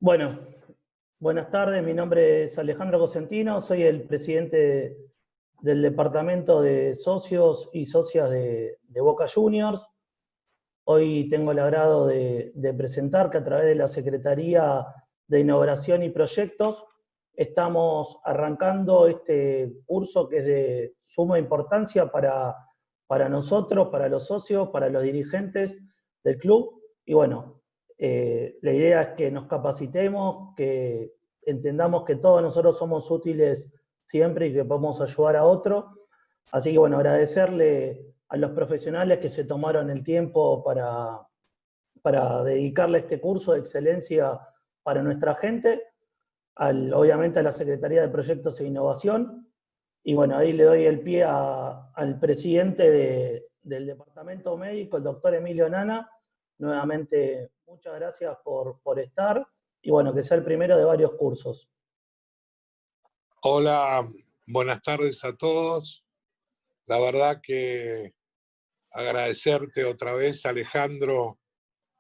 Bueno, buenas tardes, mi nombre es Alejandro Cosentino, soy el presidente del Departamento de Socios y Socias de Boca Juniors. Hoy tengo el agrado de presentar que a través de la Secretaría de Innovación y Proyectos estamos arrancando este curso que es de suma importancia para nosotros, para los socios, para los dirigentes del club. Y bueno, la idea es que nos capacitemos, que entendamos que todos nosotros somos útiles siempre y que podemos ayudar a otro. Así que bueno, agradecerle a los profesionales que se tomaron el tiempo para dedicarle este curso de excelencia para nuestra gente, obviamente a la Secretaría de Proyectos e Innovación. Y bueno, ahí le doy el pie al presidente del Departamento Médico, el doctor Emilio Nana. Nuevamente, muchas gracias por estar y bueno, que sea el primero de varios cursos. Hola, buenas tardes a todos. La verdad que agradecerte otra vez, Alejandro,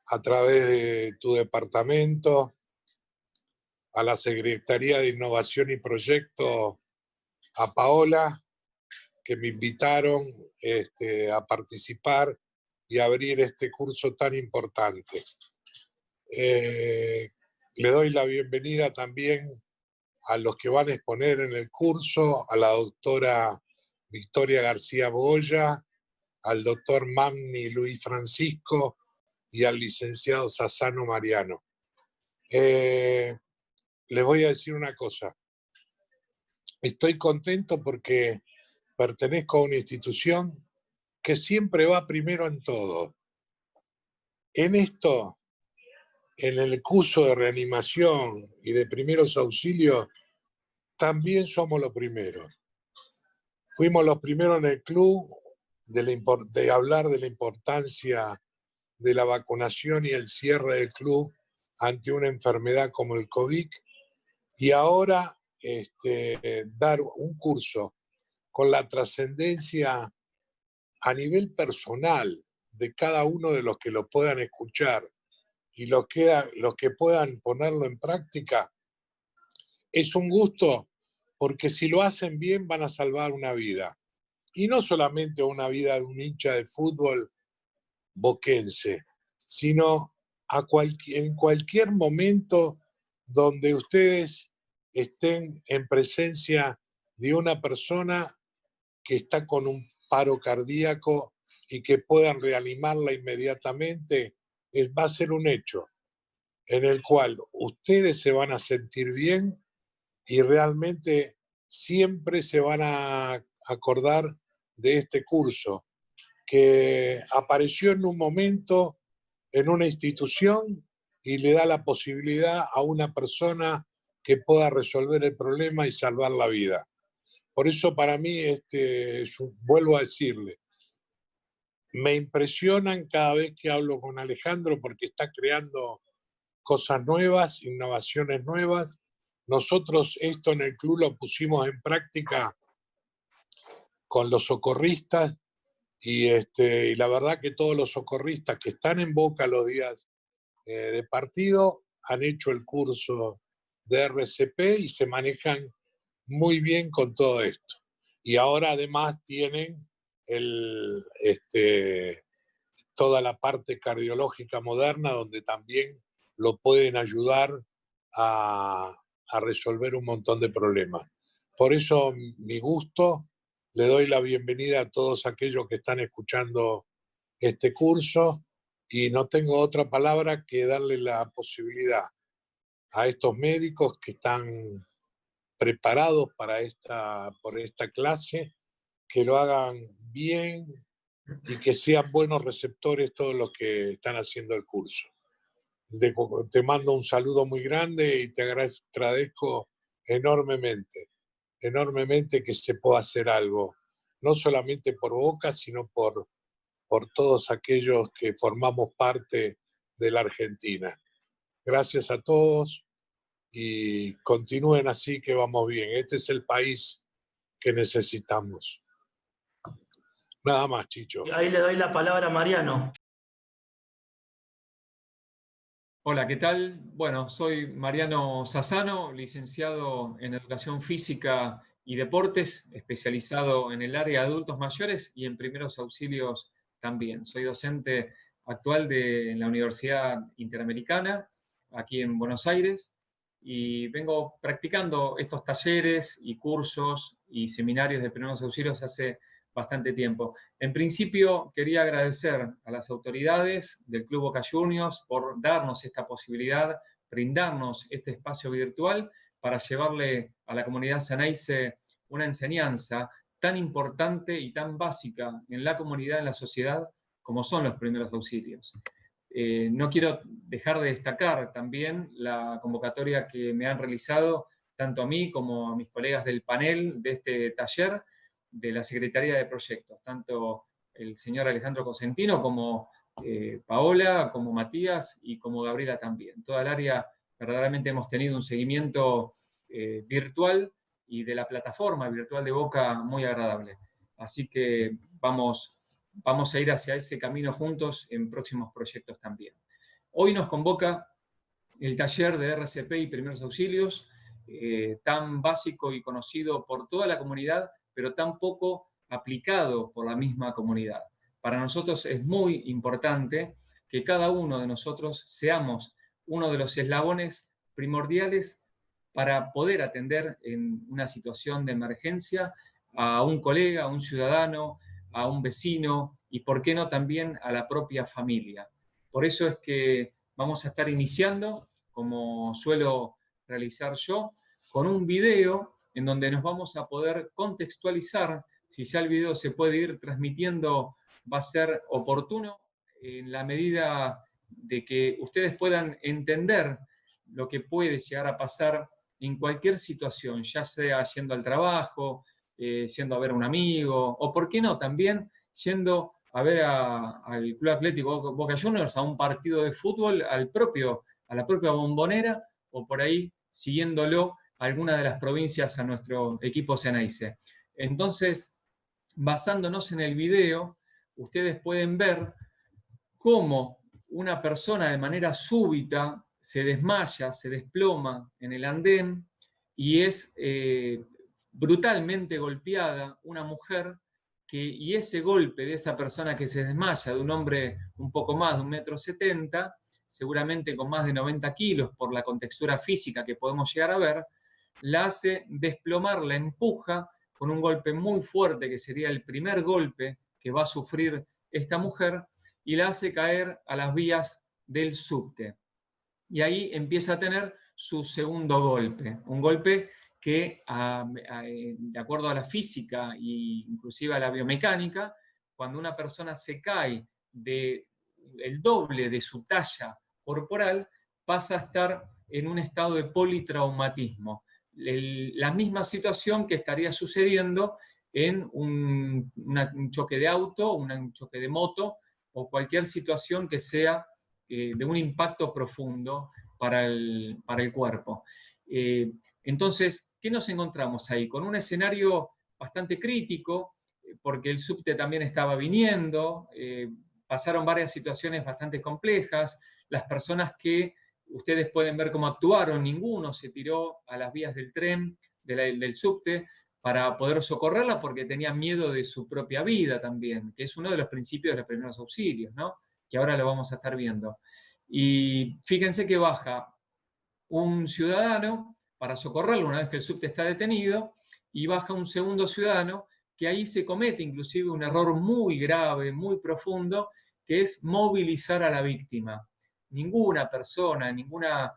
a través de tu departamento, a la Secretaría de Innovación y Proyecto, a Paola, que me invitaron a participar y abrir este curso tan importante. Le doy la bienvenida también a los que van a exponer en el curso, a la doctora Victoria García Boya, al doctor Magni Luis Francisco y al licenciado Sassano Mariano. Les voy a decir una cosa. Estoy contento porque pertenezco a una institución que siempre va primero en todo. En esto, en el curso de reanimación y de primeros auxilios, también somos los primeros. Fuimos los primeros en el club de hablar de la importancia de la vacunación y el cierre del club ante una enfermedad como el COVID, y ahora dar un curso con la trascendencia a nivel personal de cada uno de los que lo puedan escuchar y los que puedan ponerlo en práctica, es un gusto, porque si lo hacen bien van a salvar una vida. Y no solamente una vida de un hincha de fútbol boquense, sino en cualquier momento donde ustedes estén en presencia de una persona que está con un paro cardíaco y que puedan reanimarla inmediatamente, va a ser un hecho en el cual ustedes se van a sentir bien y realmente siempre se van a acordar de este curso, que apareció en un momento en una institución y le da la posibilidad a una persona que pueda resolver el problema y salvar la vida. Por eso para mí, vuelvo a decirle, me impresionan cada vez que hablo con Alejandro porque está creando cosas nuevas, innovaciones nuevas. Nosotros esto en el club lo pusimos en práctica con los socorristas y la verdad que todos los socorristas que están en Boca los días de partido han hecho el curso de RCP y se manejan muy bien con todo esto. Y ahora además tienen toda la parte cardiológica moderna donde también lo pueden ayudar a resolver un montón de problemas. Por eso mi gusto, le doy la bienvenida a todos aquellos que están escuchando este curso y no tengo otra palabra que darle la posibilidad a estos médicos que están preparados por esta clase, que lo hagan bien y que sean buenos receptores todos los que están haciendo el curso. Te mando un saludo muy grande y te agradezco enormemente que se pueda hacer algo, no solamente por Boca, sino por todos aquellos que formamos parte de la Argentina. Gracias a todos y continúen así, que vamos bien. Este es el país que necesitamos. Nada más, Chicho. Ahí le doy la palabra a Mariano. Hola, ¿qué tal? Bueno, soy Mariano Sassano, licenciado en Educación Física y Deportes, especializado en el área de adultos mayores y en primeros auxilios también. Soy docente actual de la Universidad Interamericana, aquí en Buenos Aires, y vengo practicando estos talleres y cursos y seminarios de primeros auxilios hace bastante tiempo. En principio, quería agradecer a las autoridades del Club Boca Juniors por darnos esta posibilidad, brindarnos este espacio virtual para llevarle a la comunidad Ceneice una enseñanza tan importante y tan básica en la comunidad, en la sociedad, como son los primeros auxilios. No quiero dejar de destacar también la convocatoria que me han realizado tanto a mí como a mis colegas del panel de este taller, de la Secretaría de Proyectos, tanto el señor Alejandro Cosentino como Paola, como Matías y como Gabriela también. Toda el área verdaderamente hemos tenido un seguimiento virtual y de la plataforma virtual de Boca muy agradable. Así que vamos a ir hacia ese camino juntos en próximos proyectos también. Hoy nos convoca el taller de RCP y primeros auxilios, tan básico y conocido por toda la comunidad, pero tan poco aplicado por la misma comunidad. Para nosotros es muy importante que cada uno de nosotros seamos uno de los eslabones primordiales para poder atender en una situación de emergencia a un colega, a un ciudadano, a un vecino y, por qué no, también a la propia familia. Por eso es que vamos a estar iniciando, como suelo realizar yo, con un video en donde nos vamos a poder contextualizar. Si ya el video se puede ir transmitiendo, va a ser oportuno en la medida de que ustedes puedan entender lo que puede llegar a pasar en cualquier situación, ya sea yendo al trabajo, yendo a ver a un amigo, o por qué no, también yendo a ver al Club Atlético Boca Juniors, a un partido de fútbol, a la propia Bombonera, o por ahí siguiéndolo a alguna de las provincias a nuestro equipo Ceneice. Entonces, basándonos en el video, ustedes pueden ver cómo una persona de manera súbita se desmaya, se desploma en el andén y es brutalmente golpeada una mujer y ese golpe de esa persona que se desmaya, de un hombre un poco más de 1,70 m, seguramente con más de 90 kilos por la contextura física que podemos llegar a ver, la hace desplomar, la empuja con un golpe muy fuerte, que sería el primer golpe que va a sufrir esta mujer, y la hace caer a las vías del subte. Y ahí empieza a tener su segundo golpe, un golpe que, de acuerdo a la física e inclusive a la biomecánica, cuando una persona se cae del doble de su talla corporal, pasa a estar en un estado de politraumatismo. La misma situación que estaría sucediendo en un choque de auto, un choque de moto o cualquier situación que sea de un impacto profundo para el cuerpo. Entonces, ¿qué nos encontramos ahí? Con un escenario bastante crítico, porque el subte también estaba viniendo, pasaron varias situaciones bastante complejas, las personas que ustedes pueden ver cómo actuaron, ninguno se tiró a las vías del tren, del subte, para poder socorrerla porque tenía miedo de su propia vida también, que es uno de los principios de los primeros auxilios, ¿no? Que ahora lo vamos a estar viendo. Y fíjense que baja un ciudadano para socorrerlo una vez que el subte está detenido, y baja un segundo ciudadano, que ahí se comete inclusive un error muy grave, muy profundo, que es movilizar a la víctima. Ninguna persona, ninguna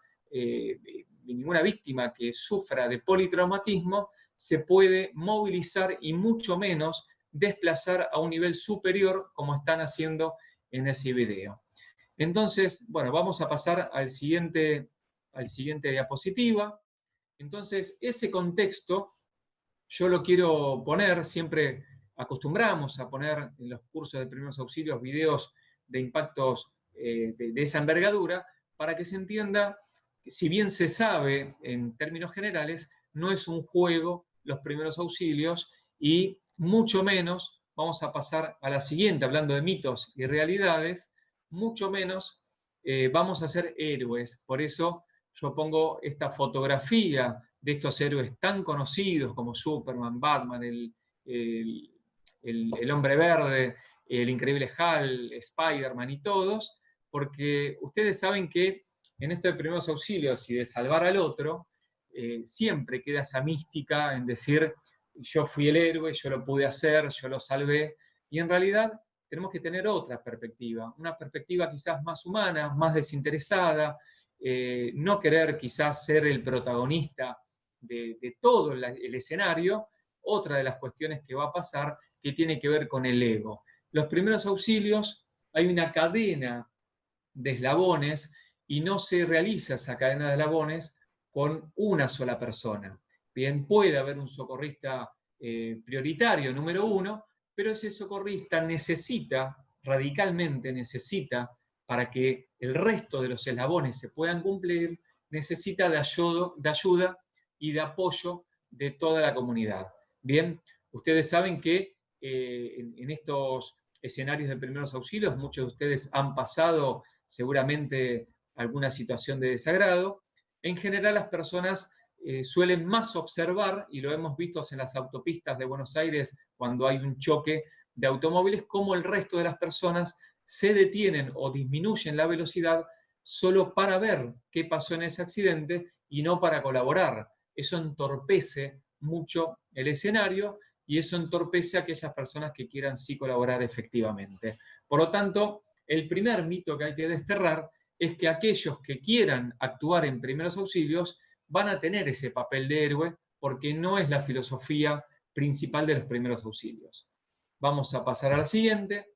víctima que sufra de politraumatismo se puede movilizar y mucho menos desplazar a un nivel superior como están haciendo en ese video. Entonces, bueno, vamos a pasar al siguiente diapositiva. Entonces, ese contexto yo lo quiero poner, siempre acostumbramos a poner en los cursos de primeros auxilios videos de impactos de esa envergadura, para que se entienda, si bien se sabe en términos generales, no es un juego los primeros auxilios, y mucho menos, vamos a pasar a la siguiente, hablando de mitos y realidades, mucho menos vamos a ser héroes. Por eso yo pongo esta fotografía de estos héroes tan conocidos como Superman, Batman, el Hombre Verde, el Increíble Hulk, Spider-Man y todos, porque ustedes saben que en esto de primeros auxilios y de salvar al otro, siempre queda esa mística en decir, yo fui el héroe, yo lo pude hacer, yo lo salvé, y en realidad tenemos que tener otra perspectiva, una perspectiva quizás más humana, más desinteresada, no querer quizás ser el protagonista de todo el escenario. Otra de las cuestiones que va a pasar que tiene que ver con el ego. Los primeros auxilios, hay una cadena de eslabones y no se realiza esa cadena de eslabones con una sola persona. Bien, puede haber un socorrista prioritario, número uno, pero ese socorrista necesita, radicalmente necesita, para que el resto de los eslabones se puedan cumplir, necesita de ayuda y de apoyo de toda la comunidad. Bien, ustedes saben que en estos escenarios de primeros auxilios, muchos de ustedes han pasado seguramente alguna situación de desagrado. En general las personas suelen más observar, y lo hemos visto en las autopistas de Buenos Aires cuando hay un choque de automóviles, cómo el resto de las personas se detienen o disminuyen la velocidad solo para ver qué pasó en ese accidente y no para colaborar. Eso entorpece mucho el escenario y eso entorpece a aquellas personas que quieran sí colaborar efectivamente. Por lo tanto, el primer mito que hay que desterrar es que aquellos que quieran actuar en primeros auxilios van a tener ese papel de héroe, porque no es la filosofía principal de los primeros auxilios. Vamos a pasar a la siguiente.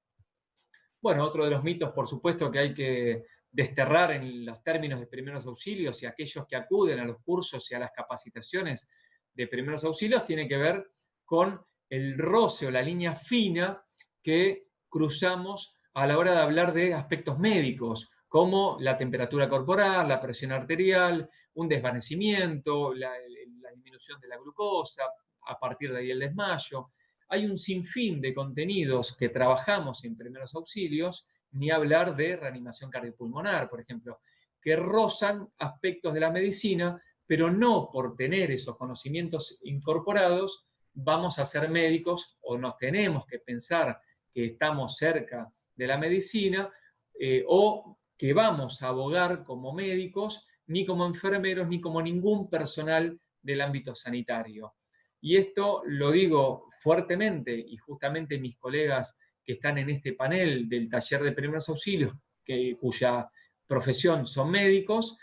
Bueno, otro de los mitos, por supuesto, que hay que desterrar en los términos de primeros auxilios y aquellos que acuden a los cursos y a las capacitaciones de primeros auxilios tiene que ver con el roce o la línea fina que cruzamos a la hora de hablar de aspectos médicos, como la temperatura corporal, la presión arterial, un desvanecimiento, la disminución de la glucosa, a partir de ahí el desmayo. Hay un sinfín de contenidos que trabajamos en primeros auxilios, ni hablar de reanimación cardiopulmonar, por ejemplo, que rozan aspectos de la medicina, pero no por tener esos conocimientos incorporados vamos a ser médicos o nos tenemos que pensar que estamos cerca de la medicina o que vamos a abogar como médicos, ni como enfermeros, ni como ningún personal del ámbito sanitario. Y esto lo digo fuertemente, y justamente mis colegas que están en este panel del taller de primeros auxilios, cuya profesión son médicos,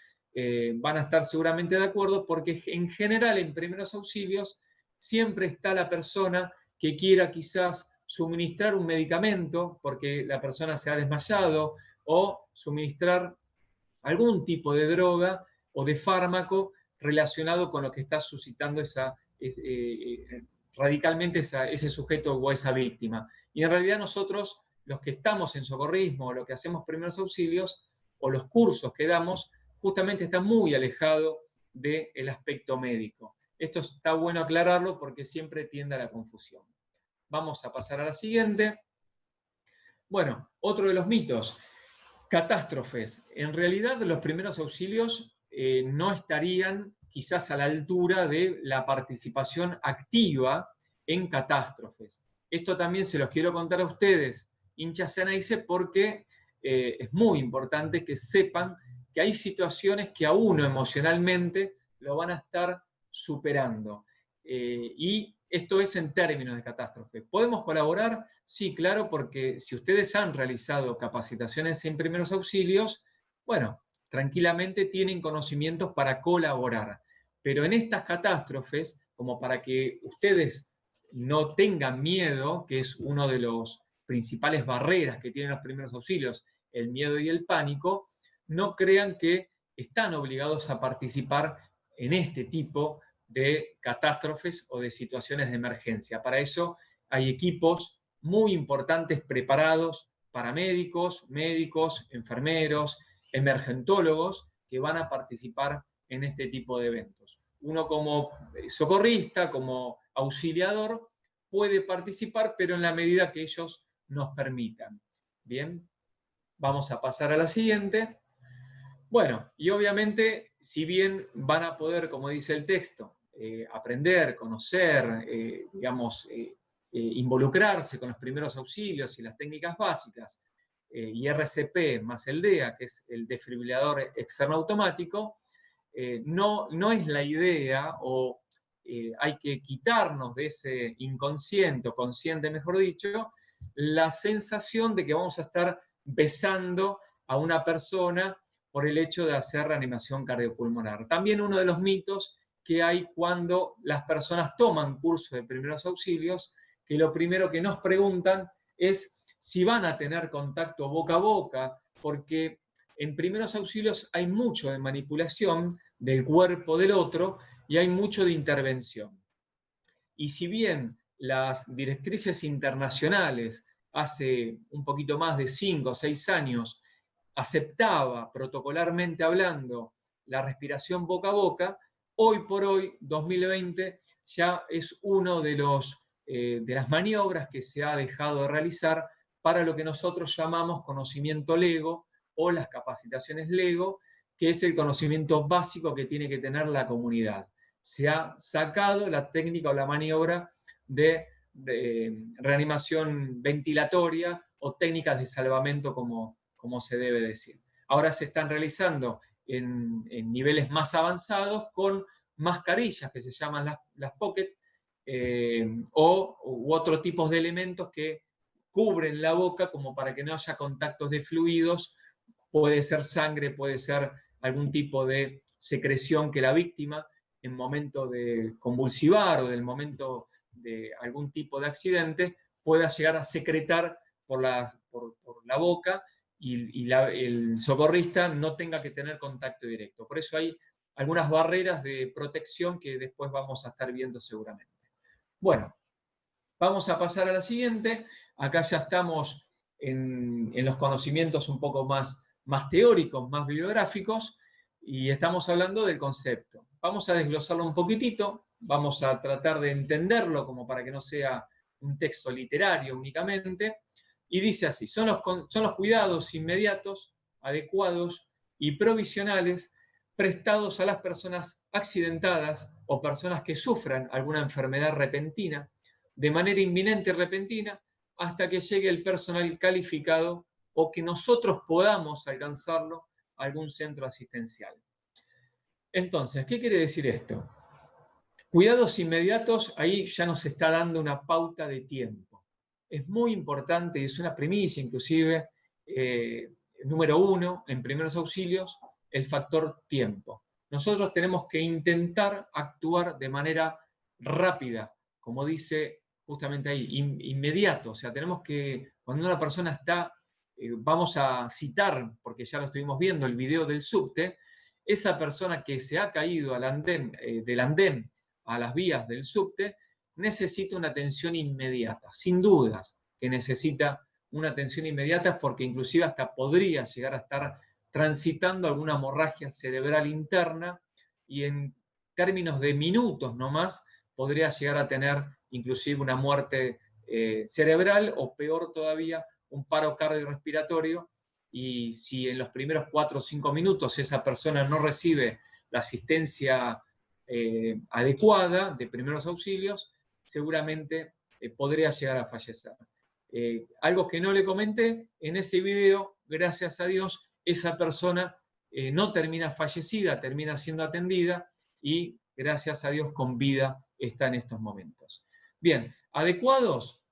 van a estar seguramente de acuerdo, porque en general en primeros auxilios siempre está la persona que quiera quizás suministrar un medicamento porque la persona se ha desmayado, o suministrar algún tipo de droga o de fármaco relacionado con lo que está suscitando radicalmente ese sujeto o esa víctima. Y en realidad nosotros, los que estamos en socorrismo, lo que hacemos primeros auxilios, o los cursos que damos, justamente está muy alejado del aspecto médico. Esto está bueno aclararlo porque siempre tiende a la confusión. Vamos a pasar a la siguiente. Bueno, otro de los mitos. Catástrofes. En realidad los primeros auxilios no estarían quizás a la altura de la participación activa en catástrofes. Esto también se los quiero contar a ustedes, hinchas Ceneice, porque es muy importante que sepan que hay situaciones que a uno emocionalmente lo van a estar superando. Y esto es en términos de catástrofe. ¿Podemos colaborar? Sí, claro, porque si ustedes han realizado capacitaciones en primeros auxilios, bueno, tranquilamente tienen conocimientos para colaborar. Pero en estas catástrofes, como para que ustedes no tengan miedo, que es uno de los principales barreras que tienen los primeros auxilios, el miedo y el pánico, no crean que están obligados a participar en este tipo de catástrofes o de situaciones de emergencia. Para eso hay equipos muy importantes preparados, paramédicos, médicos, enfermeros, emergentólogos, que van a participar en este tipo de eventos. Uno como socorrista, como auxiliador, puede participar, pero en la medida que ellos nos permitan. Bien, vamos a pasar a la siguiente. Bueno, y obviamente, si bien van a poder, como dice el texto, aprender, conocer, digamos, involucrarse con los primeros auxilios y las técnicas básicas, y RCP más el DEA, que es el desfibrilador externo automático, no es la idea, o hay que quitarnos de ese inconsciente, o consciente mejor dicho, la sensación de que vamos a estar besando a una persona por el hecho de hacer reanimación cardiopulmonar. También uno de los mitos que hay cuando las personas toman curso de primeros auxilios, que lo primero que nos preguntan es si van a tener contacto boca a boca, porque en primeros auxilios hay mucho de manipulación del cuerpo del otro y hay mucho de intervención. Y si bien las directrices internacionales hace un poquito más de 5 o 6 años aceptaba, protocolarmente hablando, la respiración boca a boca, hoy por hoy, 2020, ya es uno de las maniobras que se ha dejado de realizar para lo que nosotros llamamos conocimiento LEGO o las capacitaciones LEGO, que es el conocimiento básico que tiene que tener la comunidad. Se ha sacado la técnica o la maniobra de reanimación ventilatoria o técnicas de salvamento, como se debe decir. Ahora se están realizando en niveles más avanzados con mascarillas que se llaman las pocket, u otro tipo de elementos que cubren la boca como para que no haya contactos de fluidos. Puede ser sangre, puede ser algún tipo de secreción que la víctima, en momento de convulsivar o del momento de algún tipo de accidente, pueda llegar a secretar por la boca y el socorrista no tenga que tener contacto directo. Por eso hay algunas barreras de protección que después vamos a estar viendo seguramente. Bueno, vamos a pasar a la siguiente. Acá ya estamos en los conocimientos un poco más teóricos, más bibliográficos, y estamos hablando del concepto. Vamos a desglosarlo un poquitito, vamos a tratar de entenderlo como para que no sea un texto literario únicamente, y dice así: son los cuidados inmediatos, adecuados y provisionales prestados a las personas accidentadas o personas que sufran alguna enfermedad repentina, de manera inminente y repentina, hasta que llegue el personal calificado o que nosotros podamos alcanzarlo a algún centro asistencial. Entonces, ¿qué quiere decir esto? Cuidados inmediatos, ahí ya nos está dando una pauta de tiempo. Es muy importante, y es una primicia inclusive, número 1 en primeros auxilios, el factor tiempo. Nosotros tenemos que intentar actuar de manera rápida, como dice justamente ahí, inmediato. O sea, tenemos que, cuando una persona está, vamos a citar, porque ya lo estuvimos viendo, el video del subte, esa persona que se ha caído al andén, del andén a las vías del subte, necesita una atención inmediata, sin dudas que necesita una atención inmediata, porque inclusive hasta podría llegar a estar transitando alguna hemorragia cerebral interna y en términos de minutos nomás podría llegar a tener inclusive una muerte cerebral o peor todavía, un paro cardiorrespiratorio. Y si en los primeros 4 o 5 minutos esa persona no recibe la asistencia adecuada de primeros auxilios, seguramente podría llegar a fallecer. Algo que no le comenté, en ese video, gracias a Dios, esa persona no termina fallecida, termina siendo atendida y gracias a Dios con vida está en estos momentos. Bien, adecuados.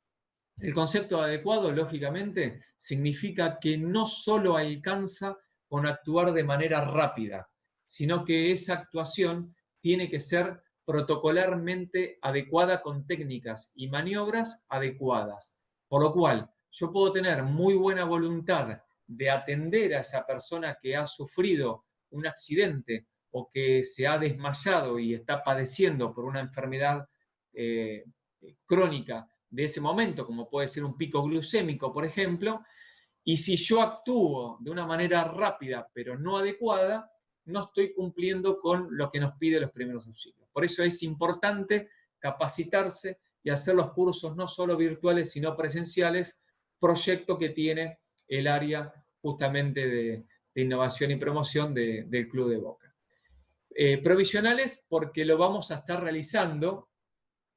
El concepto adecuado, lógicamente, significa que no solo alcanza con actuar de manera rápida, sino que esa actuación tiene que ser protocolarmente adecuada con técnicas y maniobras adecuadas. Por lo cual, yo puedo tener muy buena voluntad de atender a esa persona que ha sufrido un accidente o que se ha desmayado y está padeciendo por una enfermedad crónica de ese momento, como puede ser un pico glucémico, por ejemplo, y si yo actúo de una manera rápida pero no adecuada, no estoy cumpliendo con lo que nos pide los primeros auxilios. Por eso es importante capacitarse y hacer los cursos no solo virtuales, sino presenciales, proyecto que tiene el área justamente de de innovación y promoción del Club de Boca. Provisionales porque lo vamos a estar realizando,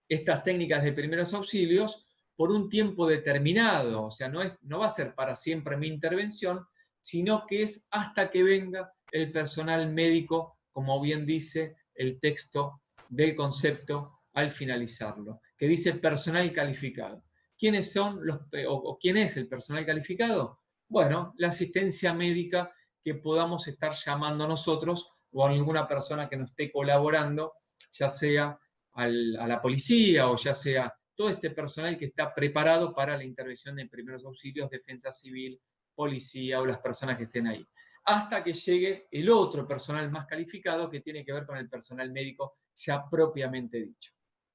estas técnicas de primeros auxilios, por un tiempo determinado. O sea, no va a ser para siempre mi intervención, sino que es hasta que venga el personal médico, como bien dice el texto del concepto al finalizarlo, que dice personal calificado. ¿Quiénes son o quién es el personal calificado? Bueno, la asistencia médica que podamos estar llamando nosotros o a alguna persona que nos esté colaborando, ya sea a la policía o ya sea todo este personal que está preparado para la intervención de primeros auxilios, defensa civil, policía o las personas que estén ahí. Hasta que llegue el otro personal más calificado que tiene que ver con el personal médico ya propiamente dicho.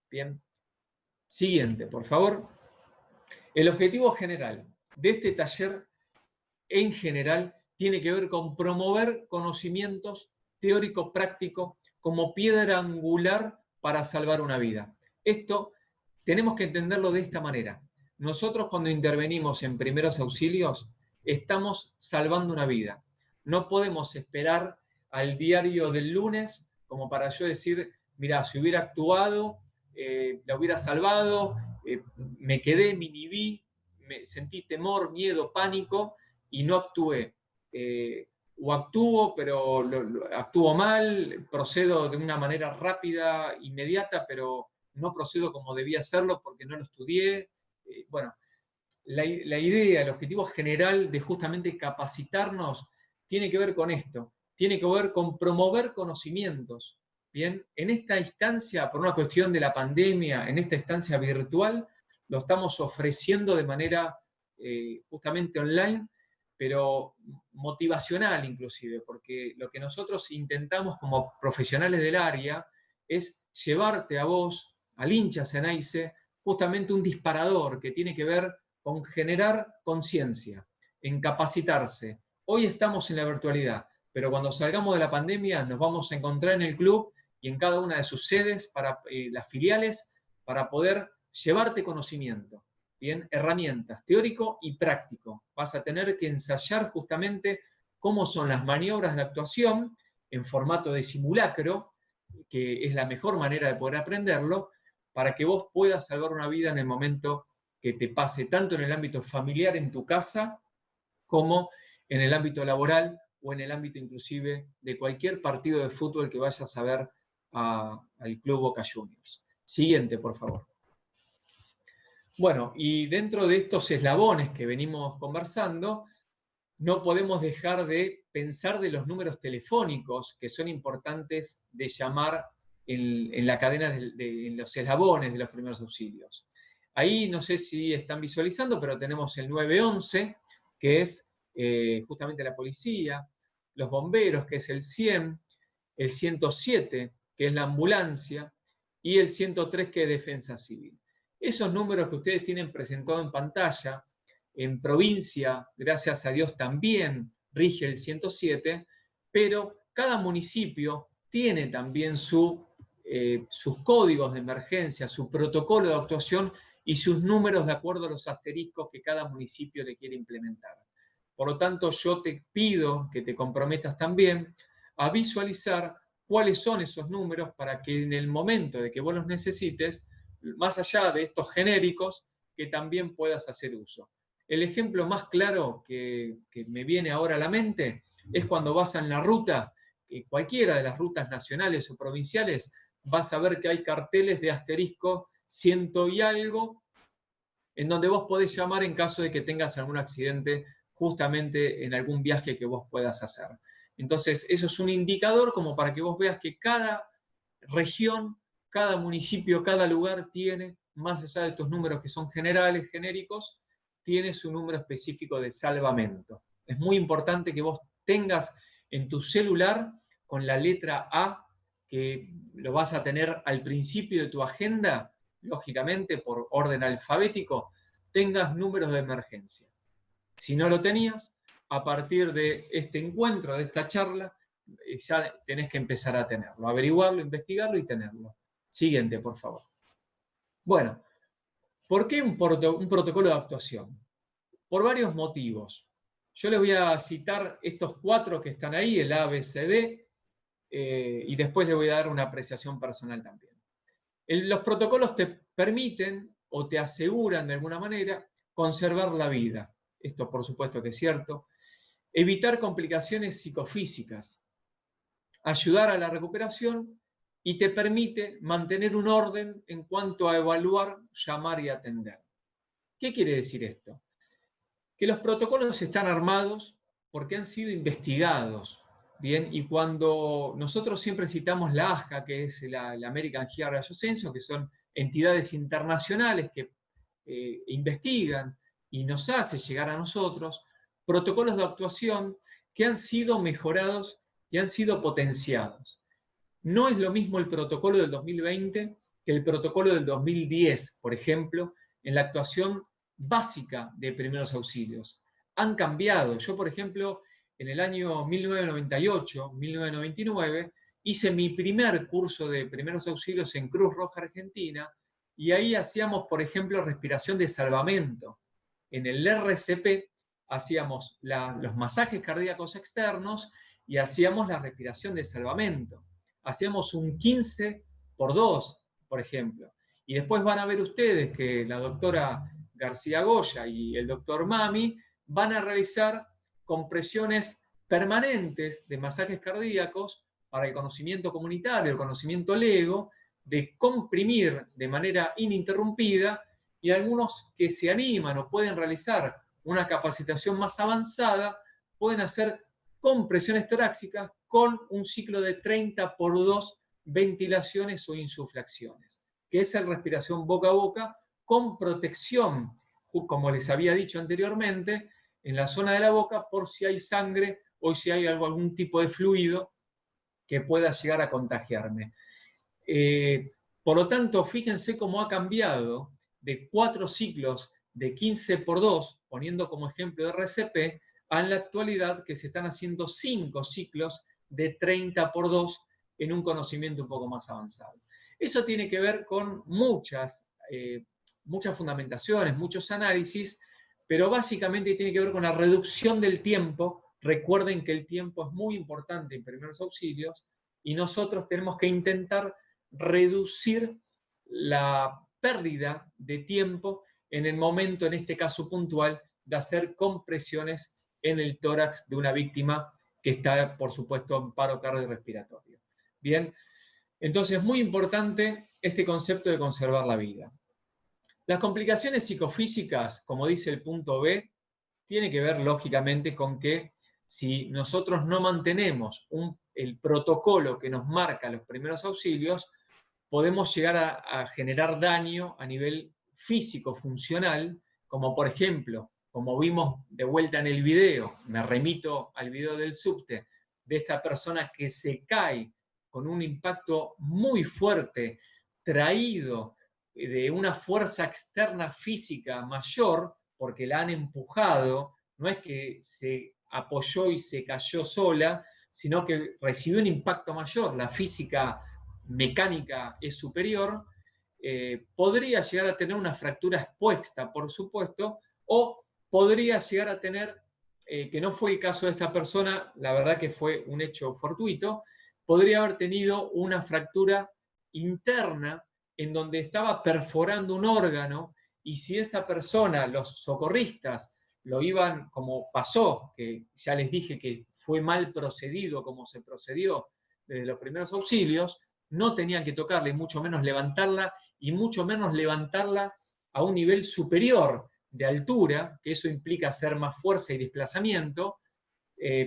Bien. Siguiente, por favor. El objetivo general de este taller en general tiene que ver con promover conocimientos teórico-práctico como piedra angular para salvar una vida. Esto tenemos que entenderlo de esta manera. Nosotros cuando intervenimos en primeros auxilios estamos salvando una vida. No podemos esperar al diario del lunes como para yo decir, mira, si hubiera actuado, la hubiera salvado, me quedé, me inhibí, sentí temor, miedo, pánico y no actué. O actúo, pero actúo mal, procedo de una manera rápida, inmediata, pero no procedo como debía hacerlo porque no lo estudié. Bueno, la idea, el objetivo general de justamente capacitarnos tiene que ver con esto, tiene que ver con promover conocimientos. Bien, en esta instancia, por una cuestión de la pandemia, en esta instancia virtual, lo estamos ofreciendo de manera justamente online, pero motivacional inclusive, porque lo que nosotros intentamos como profesionales del área es llevarte a vos, al hincha Ceneice, justamente un disparador que tiene que ver con generar conciencia, en capacitarse. Hoy estamos en la virtualidad, pero cuando salgamos de la pandemia nos vamos a encontrar en el club y en cada una de sus sedes, para las filiales, para poder llevarte conocimiento. Bien, herramientas, teórico y práctico. Vas a tener que ensayar justamente cómo son las maniobras de actuación en formato de simulacro, que es la mejor manera de poder aprenderlo, para que vos puedas salvar una vida en el momento que te pase, tanto en el ámbito familiar, en tu casa, como en el ámbito laboral o en el ámbito inclusive de cualquier partido de fútbol que vayas a ver al Club Boca Juniors. Siguiente, por favor. Bueno, y dentro de estos eslabones que venimos conversando, no podemos dejar de pensar de los números telefónicos que son importantes de llamar en la cadena en los eslabones de los primeros auxilios. Ahí no sé si están visualizando, pero tenemos el 911, que es justamente la policía, los bomberos, que es el 100, el 107, que es la ambulancia, y el 103, que es defensa civil. Esos números que ustedes tienen presentados en pantalla, en provincia, gracias a Dios, también rige el 107, pero cada municipio tiene también sus códigos de emergencia, su protocolo de actuación y sus números de acuerdo a los asteriscos que cada municipio le quiere implementar. Por lo tanto, yo te pido que te comprometas también a visualizar cuáles son esos números para que en el momento de que vos los necesites, más allá de estos genéricos, que también puedas hacer uso. El ejemplo más claro que me viene ahora a la mente es cuando vas en la ruta, cualquiera de las rutas nacionales o provinciales, vas a ver que hay carteles de asterisco 100 y algo, en donde vos podés llamar en caso de que tengas algún accidente justamente en algún viaje que vos puedas hacer. Entonces, eso es un indicador como para que vos veas que cada región, cada municipio, cada lugar tiene, más allá de estos números que son generales, genéricos, tiene su número específico de salvamento. Es muy importante que vos tengas en tu celular con la letra A, que lo vas a tener al principio de tu agenda, lógicamente por orden alfabético, tengas números de emergencia. Si no lo tenías, a partir de este encuentro, de esta charla, ya tenés que empezar a tenerlo, averiguarlo, investigarlo y tenerlo. Siguiente, por favor. Bueno, ¿por qué un protocolo de actuación? Por varios motivos. Yo les voy a citar estos 4 que están ahí, el A, B, C, D, y después les voy a dar una apreciación personal también. Los protocolos te permiten o te aseguran de alguna manera conservar la vida. Esto por supuesto que es cierto. Evitar complicaciones psicofísicas, ayudar a la recuperación y te permite mantener un orden en cuanto a evaluar, llamar y atender. ¿Qué quiere decir esto? Que los protocolos están armados porque han sido investigados, ¿bien? Y cuando nosotros siempre citamos la ASHA, que es la American Heart Association, que son entidades internacionales que investigan y nos hace llegar a nosotros protocolos de actuación que han sido mejorados y han sido potenciados. No es lo mismo el protocolo del 2020 que el protocolo del 2010, por ejemplo, en la actuación básica de primeros auxilios. Han cambiado. Yo, por ejemplo, en el año 1998, 1999, hice mi primer curso de primeros auxilios en Cruz Roja Argentina y ahí hacíamos, por ejemplo, respiración de salvamento. En el RCP hacíamos los masajes cardíacos externos y hacíamos la respiración de salvamento. Hacíamos un 15x2, por ejemplo. Y después van a ver ustedes que la doctora García Goya y el doctor Mami van a realizar compresiones permanentes de masajes cardíacos para el conocimiento comunitario, el conocimiento LEGO, de comprimir de manera ininterrumpida, y algunos que se animan o pueden realizar una capacitación más avanzada pueden hacer compresiones torácicas con un ciclo de 30x2 ventilaciones o insuflaciones, que es la respiración boca a boca con protección, como les había dicho anteriormente, en la zona de la boca por si hay sangre o si hay algún tipo de fluido que pueda llegar a contagiarme. Por lo tanto, fíjense cómo ha cambiado de 4 ciclos de 15x2, poniendo como ejemplo de RCP, a en la actualidad que se están haciendo 5 ciclos de 30x2 en un conocimiento un poco más avanzado. Eso tiene que ver con muchas fundamentaciones, muchos análisis, pero básicamente tiene que ver con la reducción del tiempo. Recuerden que el tiempo es muy importante en primeros auxilios y nosotros tenemos que intentar reducir la pérdida de tiempo en el momento, en este caso puntual, de hacer compresiones en el tórax de una víctima que está, por supuesto, en paro cardiorrespiratorio. Bien, entonces es muy importante este concepto de conservar la vida. Las complicaciones psicofísicas, como dice el punto B, tiene que ver lógicamente con que si nosotros no mantenemos el protocolo que nos marca los primeros auxilios, podemos llegar a generar daño a nivel físico, funcional, como por ejemplo, como vimos de vuelta en el video, me remito al video del subte, de esta persona que se cae con un impacto muy fuerte, traído de una fuerza externa física mayor, porque la han empujado, no es que se apoyó y se cayó sola, sino que recibió un impacto mayor, la física mecánica es superior, podría llegar a tener una fractura expuesta, por supuesto, o podría llegar a tener, que no fue el caso de esta persona, la verdad que fue un hecho fortuito, podría haber tenido una fractura interna en donde estaba perforando un órgano, y si esa persona, los socorristas, lo iban, como pasó, que ya les dije que fue mal procedido como se procedió desde los primeros auxilios, no tenían que tocarla y mucho menos levantarla, y mucho menos levantarla a un nivel superior de altura, que eso implica hacer más fuerza y desplazamiento,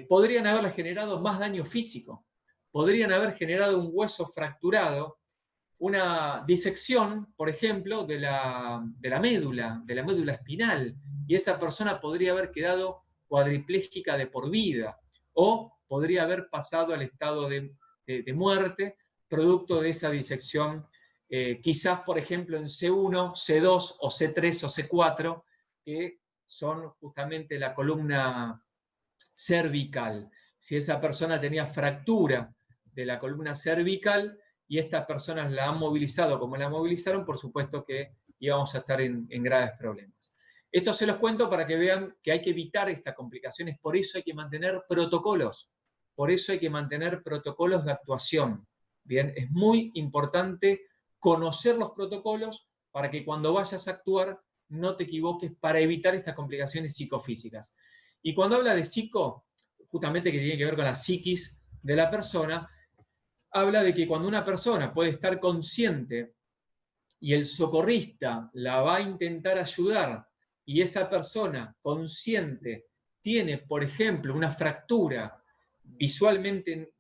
podrían haberle generado más daño físico, podrían haber generado un hueso fracturado, una disección, por ejemplo, de la médula espinal, y esa persona podría haber quedado cuadripléjica de por vida, o podría haber pasado al estado de muerte, producto de esa disección, quizás, por ejemplo, en C1, C2 o C3 o C4, que son justamente la columna cervical. Si esa persona tenía fractura de la columna cervical y estas personas la han movilizado como la movilizaron, por supuesto que íbamos a estar en graves problemas. Esto se los cuento para que vean que hay que evitar estas complicaciones, por eso hay que mantener protocolos, por eso hay que mantener protocolos de actuación. Bien, es muy importante conocer los protocolos para que cuando vayas a actuar no te equivoques para evitar estas complicaciones psicofísicas. Y cuando habla de psico, justamente que tiene que ver con la psiquis de la persona, habla de que cuando una persona puede estar consciente y el socorrista la va a intentar ayudar y esa persona consciente tiene, por ejemplo, una fractura visualmente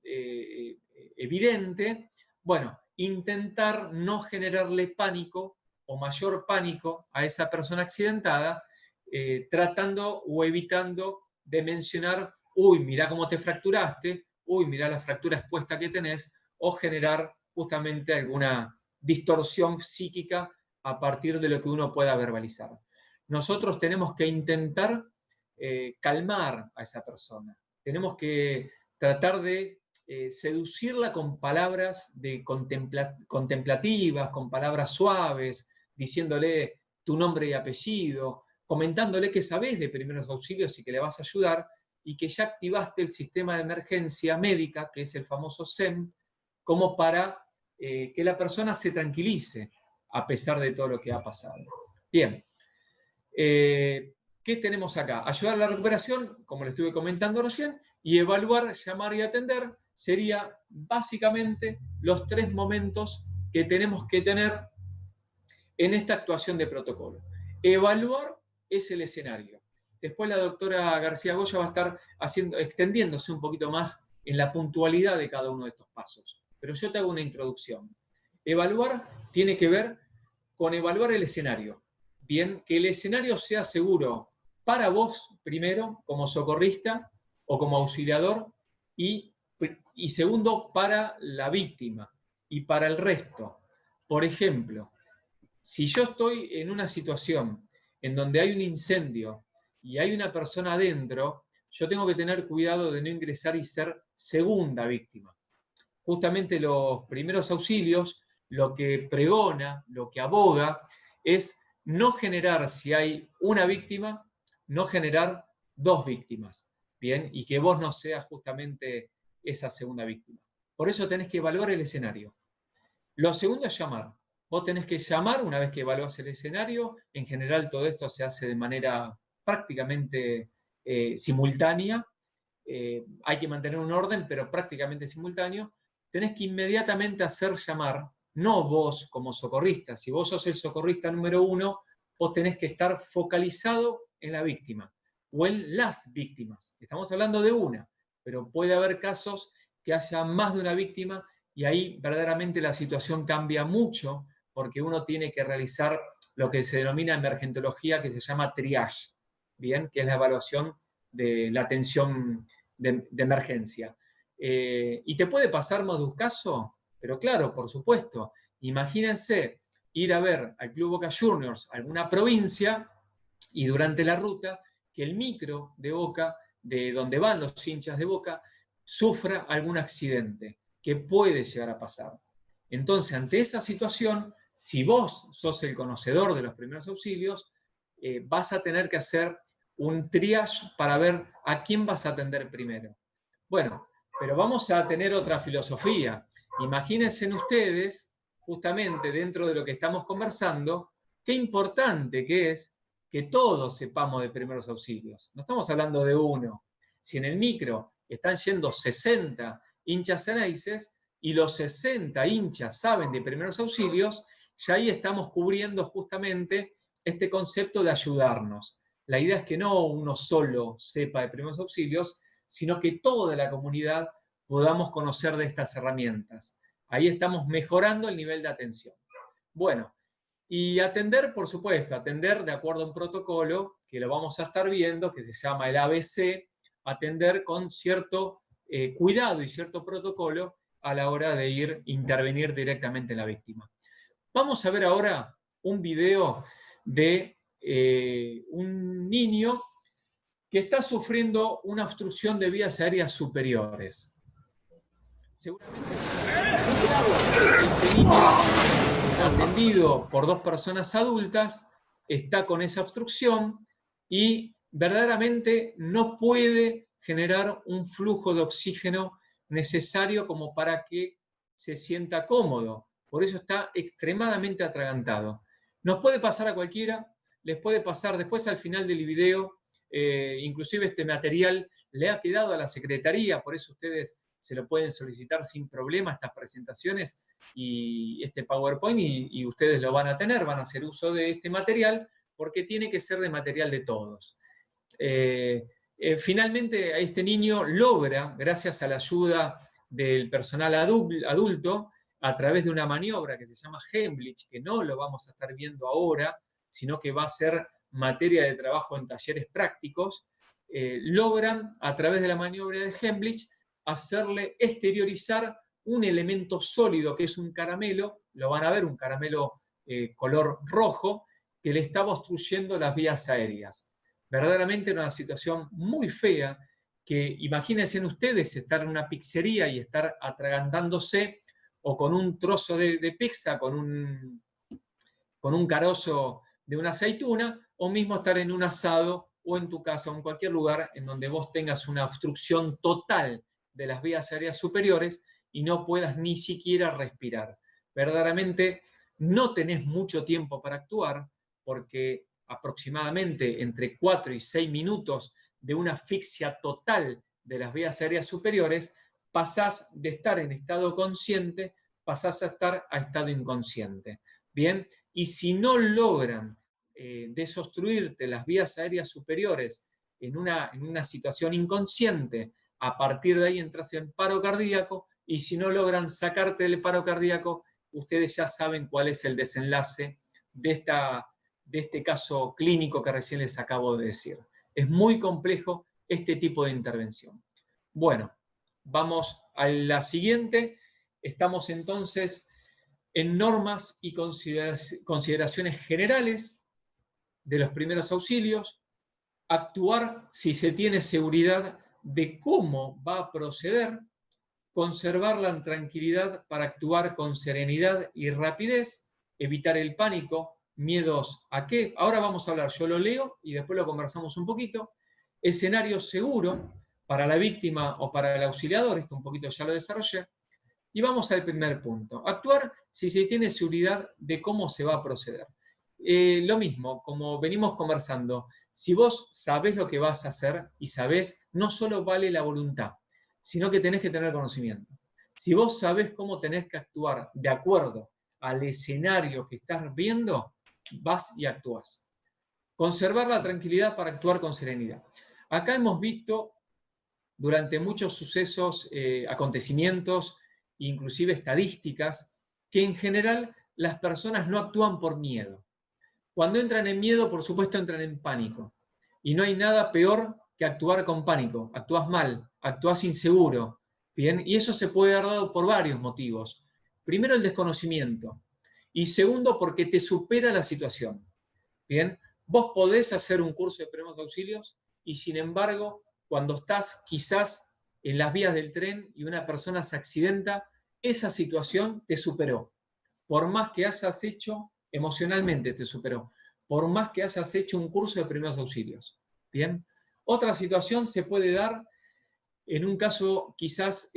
evidente, bueno, intentar no generarle pánico o mayor pánico a esa persona accidentada, tratando o evitando de mencionar, uy, mirá cómo te fracturaste, uy, mirá la fractura expuesta que tenés, o generar justamente alguna distorsión psíquica a partir de lo que uno pueda verbalizar. Nosotros tenemos que intentar calmar a esa persona. Tenemos que tratar de seducirla con palabras contemplativas, con palabras suaves, diciéndole tu nombre y apellido, comentándole que sabés de primeros auxilios y que le vas a ayudar y que ya activaste el sistema de emergencia médica, que es el famoso SEM, como para que la persona se tranquilice a pesar de todo lo que ha pasado. Bien. ¿Qué tenemos acá? Ayudar a la recuperación, como le estuve comentando recién, y evaluar, llamar y atender sería básicamente los 3 momentos que tenemos que tener en esta actuación de protocolo. Evaluar es el escenario. Después la doctora García Goya va a estar extendiéndose un poquito más en la puntualidad de cada uno de estos pasos. Pero yo te hago una introducción. Evaluar tiene que ver con evaluar el escenario. Bien, que el escenario sea seguro para vos primero, como socorrista o como auxiliador, y segundo, para la víctima y para el resto. Por ejemplo, si yo estoy en una situación en donde hay un incendio y hay una persona adentro, yo tengo que tener cuidado de no ingresar y ser segunda víctima. Justamente los primeros auxilios, lo que pregona, lo que aboga, es no generar, si hay una víctima, no generar 2 víctimas, ¿bien? Y que vos no seas justamente esa segunda víctima. Por eso tenés que evaluar el escenario. Lo segundo es llamar. Vos tenés que llamar una vez que evalúas el escenario. En general todo esto se hace de manera prácticamente simultánea. Hay que mantener un orden, pero prácticamente simultáneo. Tenés que inmediatamente hacer llamar, no vos como socorrista. Si vos sos el socorrista número 1, vos tenés que estar focalizado en la víctima o en las víctimas. Estamos hablando de una, pero puede haber casos que haya más de una víctima y ahí verdaderamente la situación cambia mucho porque uno tiene que realizar lo que se denomina emergentología, que se llama triage, ¿bien? Que es la evaluación de la atención de emergencia. ¿Y te puede pasar más de un caso? Pero claro, por supuesto. Imagínense ir a ver al Club Boca Juniors a alguna provincia y durante la ruta que el micro de Boca, de donde van los hinchas de Boca, sufra algún accidente que puede llegar a pasar. Entonces, ante esa situación, si vos sos el conocedor de los primeros auxilios, vas a tener que hacer un triage para ver a quién vas a atender primero. Bueno, pero vamos a tener otra filosofía. Imagínense ustedes, justamente dentro de lo que estamos conversando, qué importante que es que todos sepamos de primeros auxilios. No estamos hablando de uno. Si en el micro están yendo 60 hinchas ceneices y los 60 hinchas saben de primeros auxilios, ya ahí estamos cubriendo justamente este concepto de ayudarnos. La idea es que no uno solo sepa de primeros auxilios, sino que toda la comunidad podamos conocer de estas herramientas. Ahí estamos mejorando el nivel de atención. Bueno, y atender, por supuesto, atender de acuerdo a un protocolo, que lo vamos a estar viendo, que se llama el ABC, atender con cierto cuidado y cierto protocolo a la hora de intervenir directamente en la víctima. Vamos a ver ahora un video de un niño que está sufriendo una obstrucción de vías aéreas superiores. Seguramente este niño está atendido por 2 personas adultas, está con esa obstrucción y verdaderamente no puede generar un flujo de oxígeno necesario como para que se sienta cómodo. Por eso está extremadamente atragantado. Nos puede pasar a cualquiera, les puede pasar después al final del video, inclusive este material le ha quedado a la Secretaría, por eso ustedes se lo pueden solicitar sin problema, estas presentaciones y este PowerPoint, y ustedes lo van a tener, van a hacer uso de este material, porque tiene que ser de material de todos. Finalmente, a este niño logra, gracias a la ayuda del personal adulto, a través de una maniobra que se llama Heimlich, que no lo vamos a estar viendo ahora, sino que va a ser materia de trabajo en talleres prácticos, logran, a través de la maniobra de Heimlich, hacerle exteriorizar un elemento sólido que es un caramelo, lo van a ver, un caramelo color rojo, que le estaba obstruyendo las vías aéreas. Verdaderamente era una situación muy fea, que imagínense ustedes estar en una pizzería y estar atragantándose o con un trozo de pizza, con un carozo de una aceituna, o mismo estar en un asado o en tu casa o en cualquier lugar en donde vos tengas una obstrucción total de las vías aéreas superiores y no puedas ni siquiera respirar. Verdaderamente no tenés mucho tiempo para actuar, porque aproximadamente entre 4 y 6 minutos de una asfixia total de las vías aéreas superiores, pasás de estar en estado consciente, pasás a estar a estado inconsciente. Bien, y si no logran desobstruirte las vías aéreas superiores en una situación inconsciente, a partir de ahí entras en paro cardíaco, y si no logran sacarte del paro cardíaco, ustedes ya saben cuál es el desenlace de este caso clínico que recién les acabo de decir. Es muy complejo este tipo de intervención. Bueno, vamos a la siguiente. Estamos entonces en normas y consideraciones generales de los primeros auxilios. Actuar si se tiene seguridad de cómo va a proceder. Conservar la tranquilidad para actuar con serenidad y rapidez. Evitar el pánico. ¿Miedos a qué? Ahora vamos a hablar, yo lo leo y después lo conversamos un poquito. Escenario seguro para la víctima o para el auxiliador, esto un poquito ya lo desarrollé. Y vamos al primer punto. Actuar si se tiene seguridad de cómo se va a proceder. Lo mismo, como venimos conversando, si vos sabés lo que vas a hacer y sabés, no solo vale la voluntad, sino que tenés que tener conocimiento. Si vos sabés cómo tenés que actuar de acuerdo al escenario que estás viendo, vas y actuás. Conservar la tranquilidad para actuar con serenidad. Acá hemos visto durante muchos sucesos, acontecimientos, inclusive estadísticas, que en general las personas no actúan por miedo. Cuando entran en miedo, por supuesto, entran en pánico. Y no hay nada peor que actuar con pánico. Actúas mal, actúas inseguro. ¿Bien? Y eso se puede dar dado por varios motivos. Primero, el desconocimiento. Y segundo, porque te supera la situación. ¿Bien? Vos podés hacer un curso de primeros auxilios y, sin embargo, cuando estás quizás en las vías del tren y una persona se accidenta, esa situación te superó. Por más que hayas hecho, emocionalmente te superó, por más que hayas hecho un curso de primeros auxilios. ¿Bien? Otra situación se puede dar en un caso quizás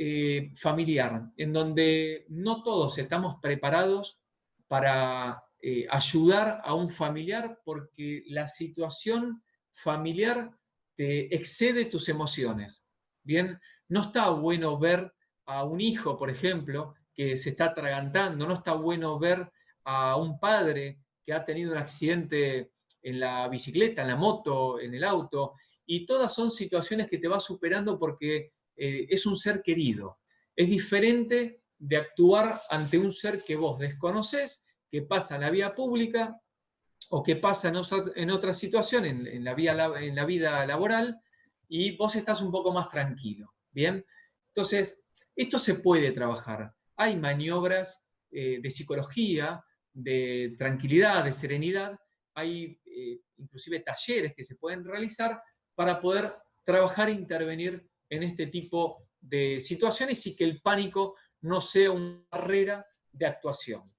familiar, en donde no todos estamos preparados para ayudar a un familiar porque la situación familiar te excede tus emociones. Bien, no está bueno ver a un hijo, por ejemplo, que se está atragantando, no está bueno ver a un padre que ha tenido un accidente en la bicicleta, en la moto, en el auto, y todas son situaciones que te vas superando porque es un ser querido. Es diferente de actuar ante un ser que vos desconocés, que pasa en la vía pública o que pasa en otra situación, en la vida laboral, y vos estás un poco más tranquilo. ¿Bien? Entonces, esto se puede trabajar. Hay maniobras de psicología, de tranquilidad, de serenidad. Hay inclusive talleres que se pueden realizar para poder trabajar e intervenir en este tipo de situaciones y que el pánico no sea una barrera de actuación.